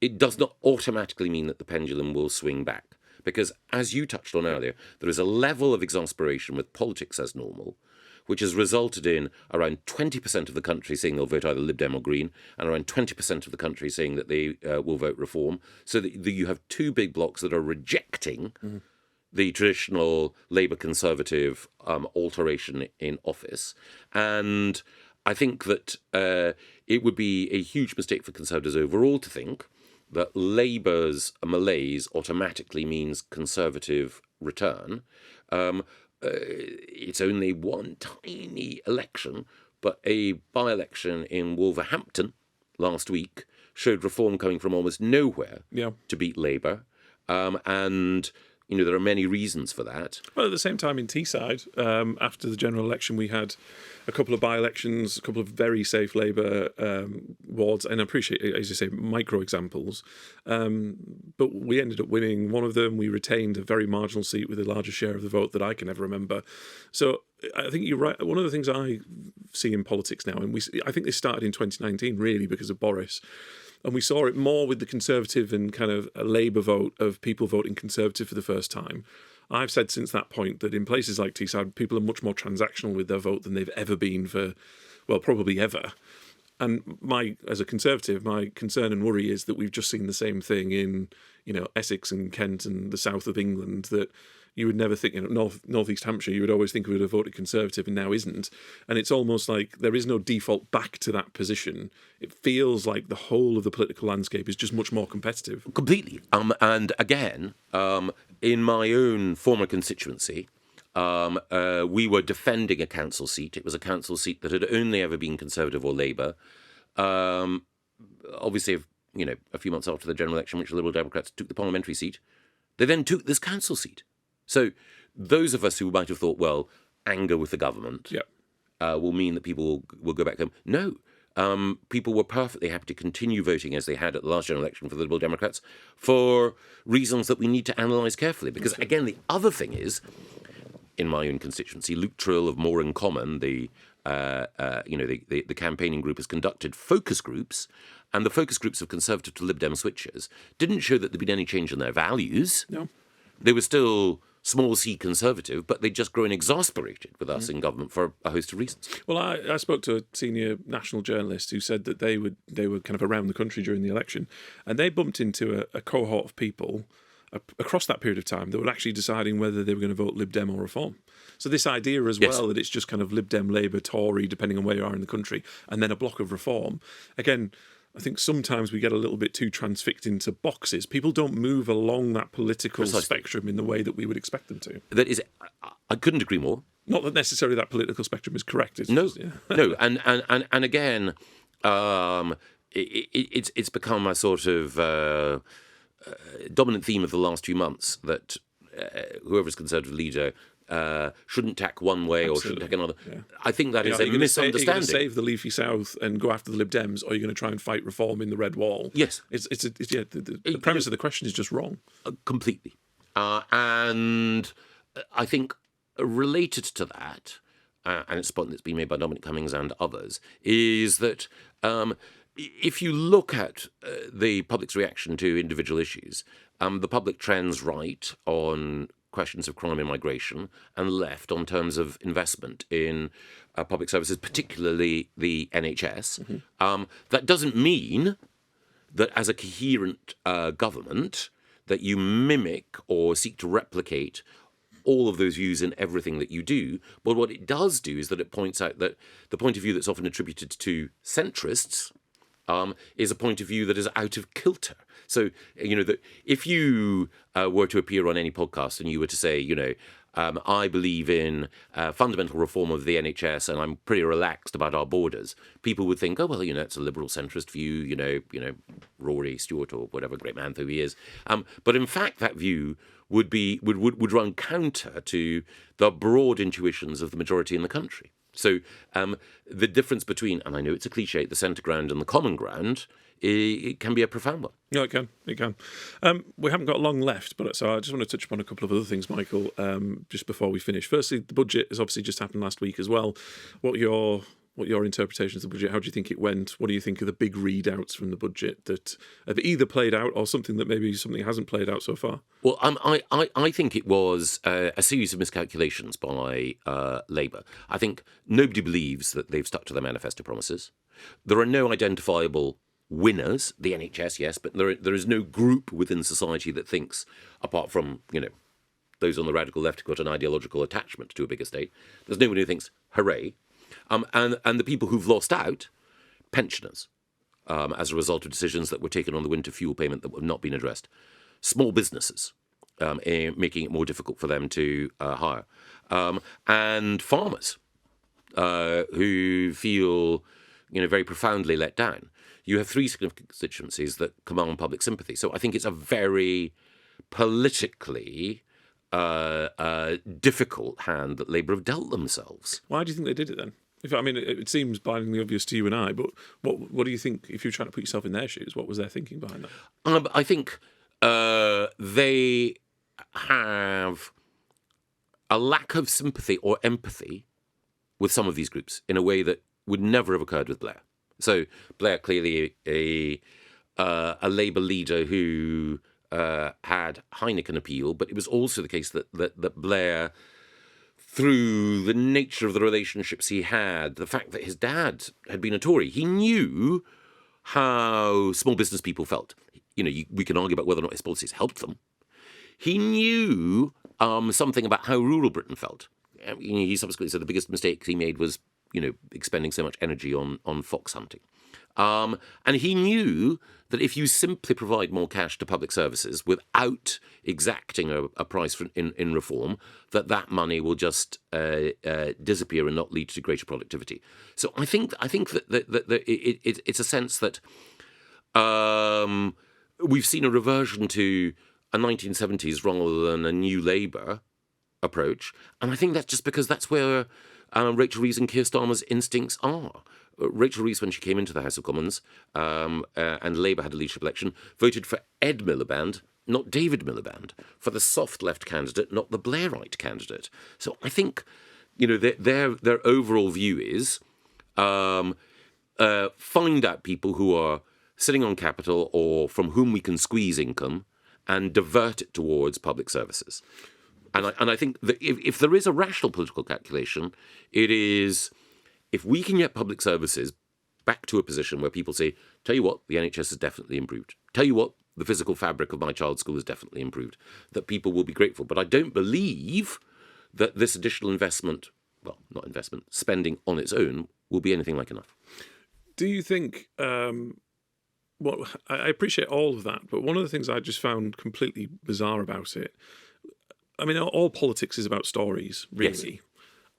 it does not automatically mean that the pendulum will swing back. Because, as you touched on earlier, there is a level of exasperation with politics as normal, which has resulted in around 20% of the country saying they'll vote either Lib Dem or Green, and around 20% of the country saying that they will vote Reform. So that you have two big blocks that are rejecting the traditional Labour Conservative alteration in office. And I think that it would be a huge mistake for Conservatives overall to think that Labour's malaise automatically means Conservative return. It's only one tiny election, but a by-election in Wolverhampton last week showed Reform coming from almost nowhere to beat Labour. And there are many reasons for that. Well, at the same time, in Teesside, after the general election, we had a couple of by-elections, a couple of very safe Labour wards, and I appreciate, as you say, micro examples. But we ended up winning one of them. We retained a very marginal seat with a larger share of the vote that I can ever remember. So I think you're right. One of the things I see in politics now, and I think this started in 2019, really, because of Boris. And we saw it more with the Conservative and kind of a Labour vote of people voting Conservative for the first time. I've said since that point that in places like Teesside, people are much more transactional with their vote than they've ever been for, well, probably ever. And as a Conservative, my concern and worry is that we've just seen the same thing in, Essex and Kent and the south of England, that you would never think, North East Hampshire, you would always think we would have voted Conservative and now isn't. And it's almost like there is no default back to that position. It feels like the whole of the political landscape is just much more competitive. Completely. And again, in my own former constituency, we were defending a council seat. It was a council seat that had only ever been Conservative or Labour. Obviously, a few months after the general election, which the Liberal Democrats took the parliamentary seat, they then took this council seat. So those of us who might have thought, well, anger with the government will mean that people will go back home. No, people were perfectly happy to continue voting as they had at the last general election for the Liberal Democrats for reasons that we need to analyse carefully. Because, again, the other thing is, in my own constituency, Luke Trill of More in Common, the campaigning group, has conducted focus groups, and the focus groups of Conservative to Lib Dem switchers didn't show that there'd been any change in their values. No. They were still small c Conservative, but they'd just grown exasperated with us in government for a host of reasons. Well, I spoke to a senior national journalist who said that they were kind of around the country during the election, and they bumped into a cohort of people across that period of time that were actually deciding whether they were going to vote Lib Dem or Reform. So this idea as well that it's just kind of Lib Dem, Labour, Tory, depending on where you are in the country, and then a block of Reform. Again, I think sometimes we get a little bit too transfixed into boxes. People don't move along that political spectrum in the way that we would expect them to. That is, I couldn't agree more. Not that necessarily that political spectrum is correct. No, and again, it's become a sort of dominant theme of the last few months that whoever's Conservative leader shouldn't tack one way or shouldn't tack another. Yeah. I think that is a misunderstanding. Are you going to save the leafy South and go after the Lib Dems, or are you going to try and fight Reform in the Red Wall? Yes. The premise of the question is just wrong. Completely. And I think related to that, and it's a point that's been made by Dominic Cummings and others, is that if you look at the public's reaction to individual issues, the public trends right on questions of crime and migration, and left on terms of investment in public services, particularly the NHS. That doesn't mean that as a coherent government, that you mimic or seek to replicate all of those views in everything that you do. But what it does do is that it points out that the point of view that's often attributed to centrists is a point of view that is out of kilter. So, that if you were to appear on any podcast and you were to say, I believe in fundamental reform of the NHS and I'm pretty relaxed about our borders, people would think, oh, well, it's a liberal centrist view, Rory Stewart or whatever great man though he is. But in fact, that view would run counter to the broad intuitions of the majority in the country. So the difference between, and I know it's a cliche, the centre ground and the common ground, it can be a profound one. Yeah, it can. We haven't got long left, but so I just want to touch upon a couple of other things, Michael, just before we finish. Firstly, the budget has obviously just happened last week as well. What your interpretations of the budget? How do you think it went? What do you think of the big readouts from the budget that have either played out or something that maybe something hasn't played out so far? Well, I think it was a series of miscalculations by Labour. I think nobody believes that they've stuck to their manifesto promises. There are no identifiable winners. The NHS, yes, but there is no group within society that thinks, apart from those on the radical left who've got an ideological attachment to a bigger state. There's no one who thinks, hooray. And the people who've lost out, pensioners, as a result of decisions that were taken on the winter fuel payment that have not been addressed. Small businesses, making it more difficult for them to hire. And farmers, who feel, very profoundly let down. You have three significant constituencies that command public sympathy. So I think it's a very politically difficult hand that Labour have dealt themselves. Why do you think they did it then? It seems blindingly obvious to you and I, but what do you think, if you're trying to put yourself in their shoes, what was their thinking behind that? I think they have a lack of sympathy or empathy with some of these groups in a way that would never have occurred with Blair. So Blair, clearly a Labour leader who had Heineken appeal, but it was also the case that Blair, through the nature of the relationships he had, the fact that his dad had been a Tory, he knew how small business people felt. We can argue about whether or not his policies helped them. He knew something about how rural Britain felt. He subsequently said the biggest mistake he made was, expending so much energy on fox hunting. And he knew that if you simply provide more cash to public services without exacting a price in reform, that money will just disappear and not lead to greater productivity. So I think that it's a sense that we've seen a reversion to a 1970s rather than a new Labour approach, and I think that's just because that's where Rachel Rees and Keir Starmer's instincts are. Rachel Rees, when she came into the House of Commons, and Labour had a leadership election, voted for Ed Miliband, not David Miliband, for the soft left candidate, not the Blairite candidate. So I think, their overall view is find out people who are sitting on capital or from whom we can squeeze income and divert it towards public services. And I think that if there is a rational political calculation, it is if we can get public services back to a position where people say, tell you what, the NHS has definitely improved. Tell you what, the physical fabric of my child's school has definitely improved, that people will be grateful. But I don't believe that this additional investment, well, not investment, spending on its own will be anything like enough. Do you think, I appreciate all of that, but one of the things I just found completely bizarre about it, all politics is about stories, really. Yes.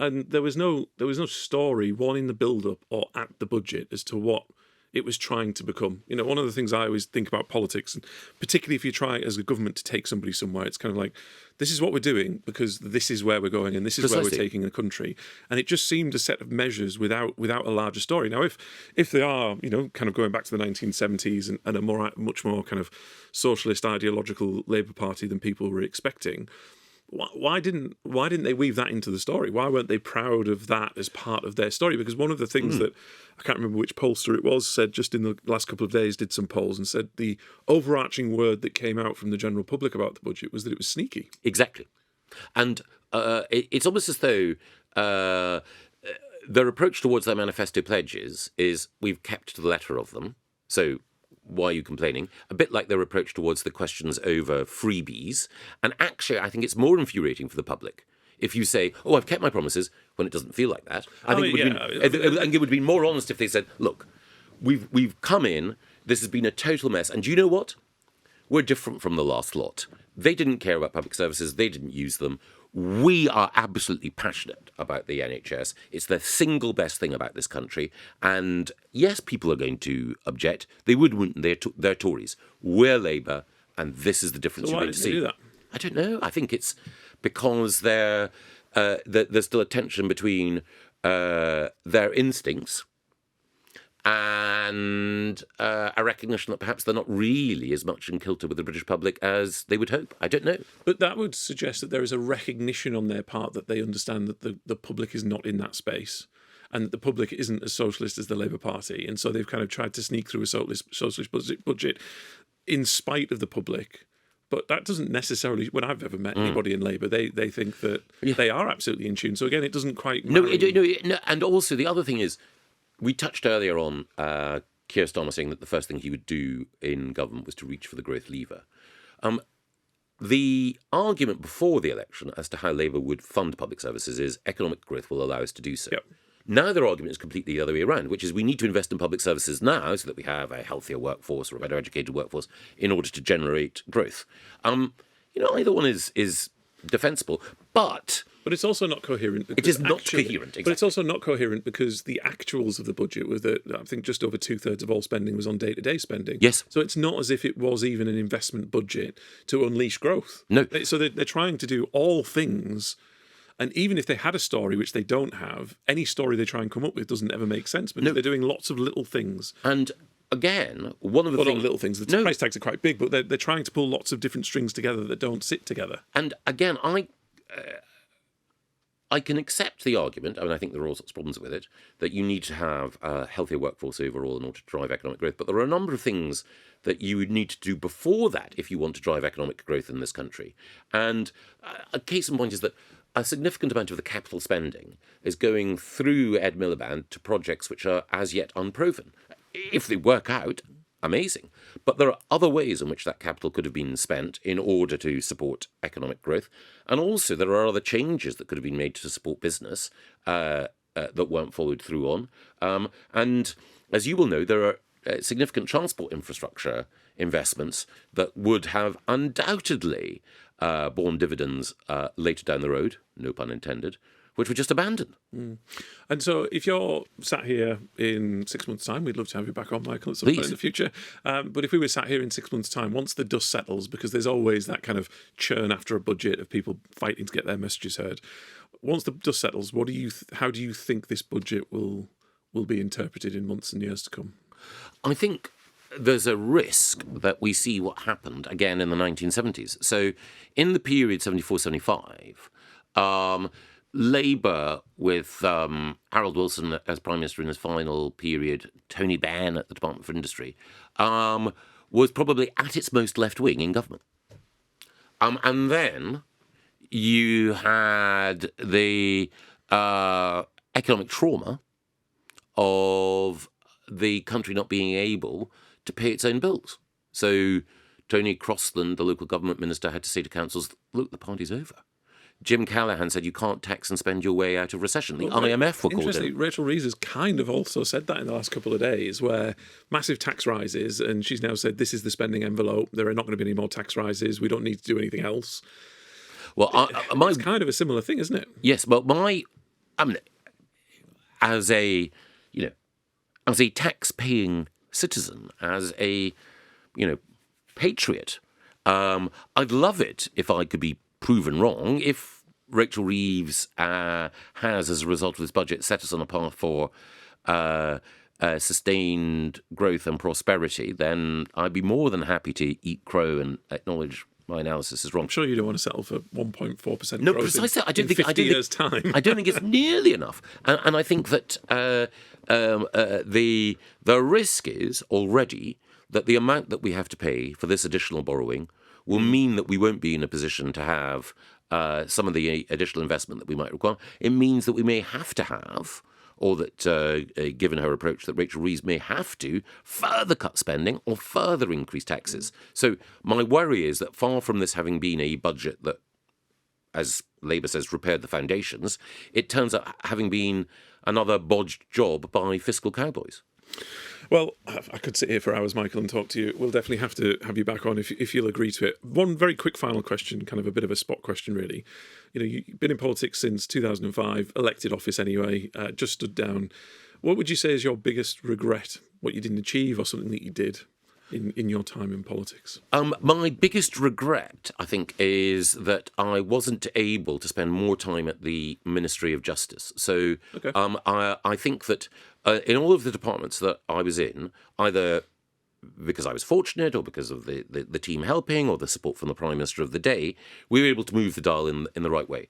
And there was no story, one in the build-up or at the budget, as to what it was trying to become. One of the things I always think about politics, and particularly if you try as a government to take somebody somewhere, it's kind of like, this is what we're doing because this is where we're going and this is Precisely. Where we're taking the country. And it just seemed a set of measures without a larger story. Now, if they are, kind of going back to the 1970s and a much more kind of socialist ideological Labour Party than people were expecting, why didn't they weave that into the story? Why weren't they proud of that as part of their story? Because one of the things that, I can't remember which pollster it was, said just in the last couple of days, did some polls and said the overarching word that came out from the general public about the budget was that it was sneaky. Exactly. And it's almost as though their approach towards their manifesto pledges is we've kept to the letter of them. So why are you complaining? A bit like their approach towards the questions over freebies. And actually, I think it's more infuriating for the public if you say, "Oh, I've kept my promises," when it doesn't feel like that. I think it would be more honest if they said, "Look, we've come in. This has been a total mess, and do you know what? We're different from the last lot. They didn't care about public services. They didn't use them. We are absolutely passionate about the NHS. It's the single best thing about this country. And yes, people are going to object. They wouldn't. They're Tories. We're Labour, and this is the difference you're going to see." Do that? I don't know. I think it's because there's still a tension between their instincts and a recognition that perhaps they're not really as much in kilter with the British public as they would hope. I don't know. But that would suggest that there is a recognition on their part that they understand that the public is not in that space and that the public isn't as socialist as the Labour Party. And so they've kind of tried to sneak through a socialist budget in spite of the public. But that doesn't necessarily, when I've ever met anybody in Labour, they think that they are absolutely in tune. So again, it doesn't quite marry. No, and also the other thing is, we touched earlier on Keir Starmer saying that the first thing he would do in government was to reach for the growth lever. The argument before the election as to how Labour would fund public services is economic growth will allow us to do so. Yep. Now their argument is completely the other way around, which is we need to invest in public services now so that we have a healthier workforce or a better educated workforce in order to generate growth. Either one is defensible, but it's also not coherent. It is not coherent, exactly. But it's also not coherent because the actuals of the budget was that I think just over 2/3 of all spending was on day-to-day spending. Yes. So it's not as if it was even an investment budget to unleash growth. No. So they're trying to do all things. And even if they had a story, which they don't have, any story they try and come up with doesn't ever make sense because they're doing lots of little things. And again, one of the not little things. The price tags are quite big, but they're trying to pull lots of different strings together that don't sit together. And again, I can accept the argument, I think there are all sorts of problems with it, that you need to have a healthier workforce overall in order to drive economic growth. But there are a number of things that you would need to do before that if you want to drive economic growth in this country. And a case in point is that a significant amount of the capital spending is going through Ed Miliband to projects which are as yet unproven. If they work out, amazing. But there are other ways in which that capital could have been spent in order to support economic growth. And also there are other changes that could have been made to support business that weren't followed through on. And as you will know, there are significant transport infrastructure investments that would have undoubtedly borne dividends later down the road, no pun intended, which were just abandoned. And so if you're sat here in 6 months' time, we'd love to have you back on, Michael, at some point in the future. But if we were sat here in 6 months' time, once the dust settles, because there's always that kind of churn after a budget of people fighting to get their messages heard, once the dust settles, how do you think this budget will be interpreted in months and years to come? I think there's a risk that we see what happened again in the 1970s. So in the period 74-75, Labour, with Harold Wilson as Prime Minister in his final period, Tony Benn at the Department for Industry, was probably at its most left-wing in government. And then you had the economic trauma of the country not being able to pay its own bills. So Tony Crosland, the local government minister, had to say to councils, look, the party's over. Jim Callaghan said you can't tax and spend your way out of recession. The IMF were called in. Interestingly, Rachel Rees has kind of also said that in the last couple of days, where massive tax rises, and she's now said this is the spending envelope. There are not going to be any more tax rises. We don't need to do anything else. Well, it's kind of a similar thing, isn't it? Yes, but as a tax-paying citizen, as a patriot, I'd love it if I could be proven wrong. If Rachel Reeves has, as a result of this budget, set us on a path for sustained growth and prosperity, then I'd be more than happy to eat crow and acknowledge my analysis is wrong. I'm sure you don't want to settle for 1.4% no, growth precisely. in 50 years' time. I don't think it's nearly enough. And I think that the risk is already that the amount that we have to pay for this additional borrowing will mean that we won't be in a position to have some of the additional investment that we might require. It means that we may have to have or that, given her approach, that Rachel Reeves may have to further cut spending or further increase taxes. So my worry is that far from this having been a budget that, as Labour says, repaired the foundations, it turns out having been another bodged job by fiscal cowboys. Well, I could sit here for hours, Michael, and talk to you. We'll definitely have to have you back on if you'll agree to it. One very quick final question, kind of a bit of a spot question, really. You've been in politics since 2005, elected office anyway, just stood down. What would you say is your biggest regret, what you didn't achieve or something that you did in your time in politics? My biggest regret, I think, is that I wasn't able to spend more time at the Ministry of Justice. So Okay. I think that in all of the departments that I was in, either because I was fortunate or because of the team helping or the support from the Prime Minister of the day, we were able to move the dial in the right way.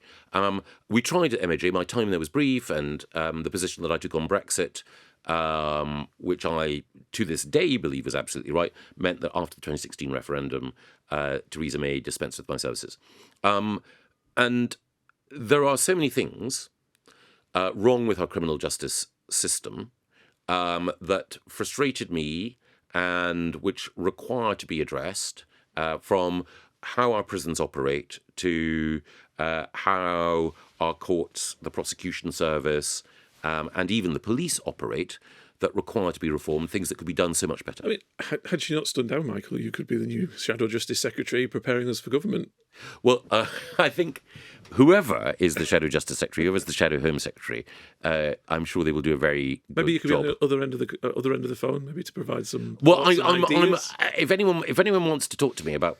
We tried at MOJ. My time there was brief, and the position that I took on Brexit, which I, to this day, believe was absolutely right, meant that after the 2016 referendum, Theresa May dispensed with my services. And there are so many things wrong with our criminal justice system that frustrated me and which require to be addressed, from how our prisons operate to how our courts, the prosecution service, and even the police operate, that require to be reformed, things that could be done so much better. I mean, had she not stood down, Michael, you could be the new Shadow Justice Secretary preparing us for government. Well, I think whoever is the Shadow Justice Secretary, whoever is the Shadow Home Secretary, I'm sure they will do a very good Maybe you could job. be on the other end of the phone, maybe to provide some. Well, thoughts and ideas. if anyone wants to talk to me about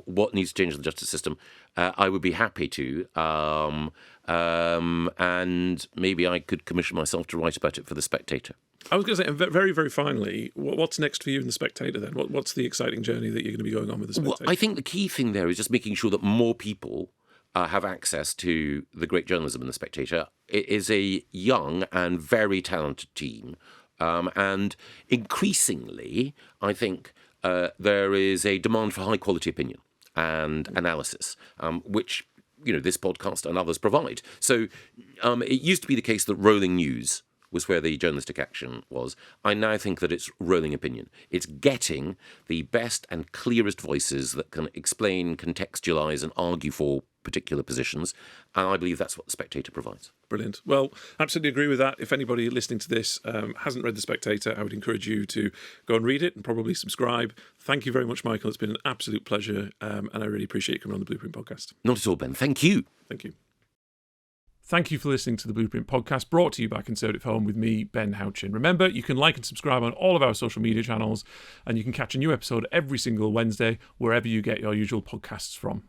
what needs to change in the justice system, I would be happy to. And maybe I could commission myself to write about it for The Spectator. I was going to say, and very, very finally, what's next for you in The Spectator then? What's the exciting journey that you're going to be going on with The Spectator? Well, I think the key thing there is just making sure that more people have access to the great journalism in The Spectator. It is a young and very talented team. And increasingly, I think there is a demand for high-quality opinion and analysis, which this podcast and others provide. So it used to be the case that rolling news was where the journalistic action was. I now think that it's rolling opinion. It's getting the best and clearest voices that can explain, contextualise and argue for particular positions. And I believe that's what The Spectator provides. Brilliant. Well, absolutely agree with that. If anybody listening to this hasn't read The Spectator, I would encourage you to go and read it and probably subscribe. Thank you very much, Michael. It's been an absolute pleasure. And I really appreciate you coming on the Blueprint Podcast. Not at all, Ben. Thank you. Thank you. Thank you for listening to the Blueprint Podcast, brought to you by Conservative Home with me, Ben Houchin. Remember, you can like and subscribe on all of our social media channels, and you can catch a new episode every single Wednesday wherever you get your usual podcasts from.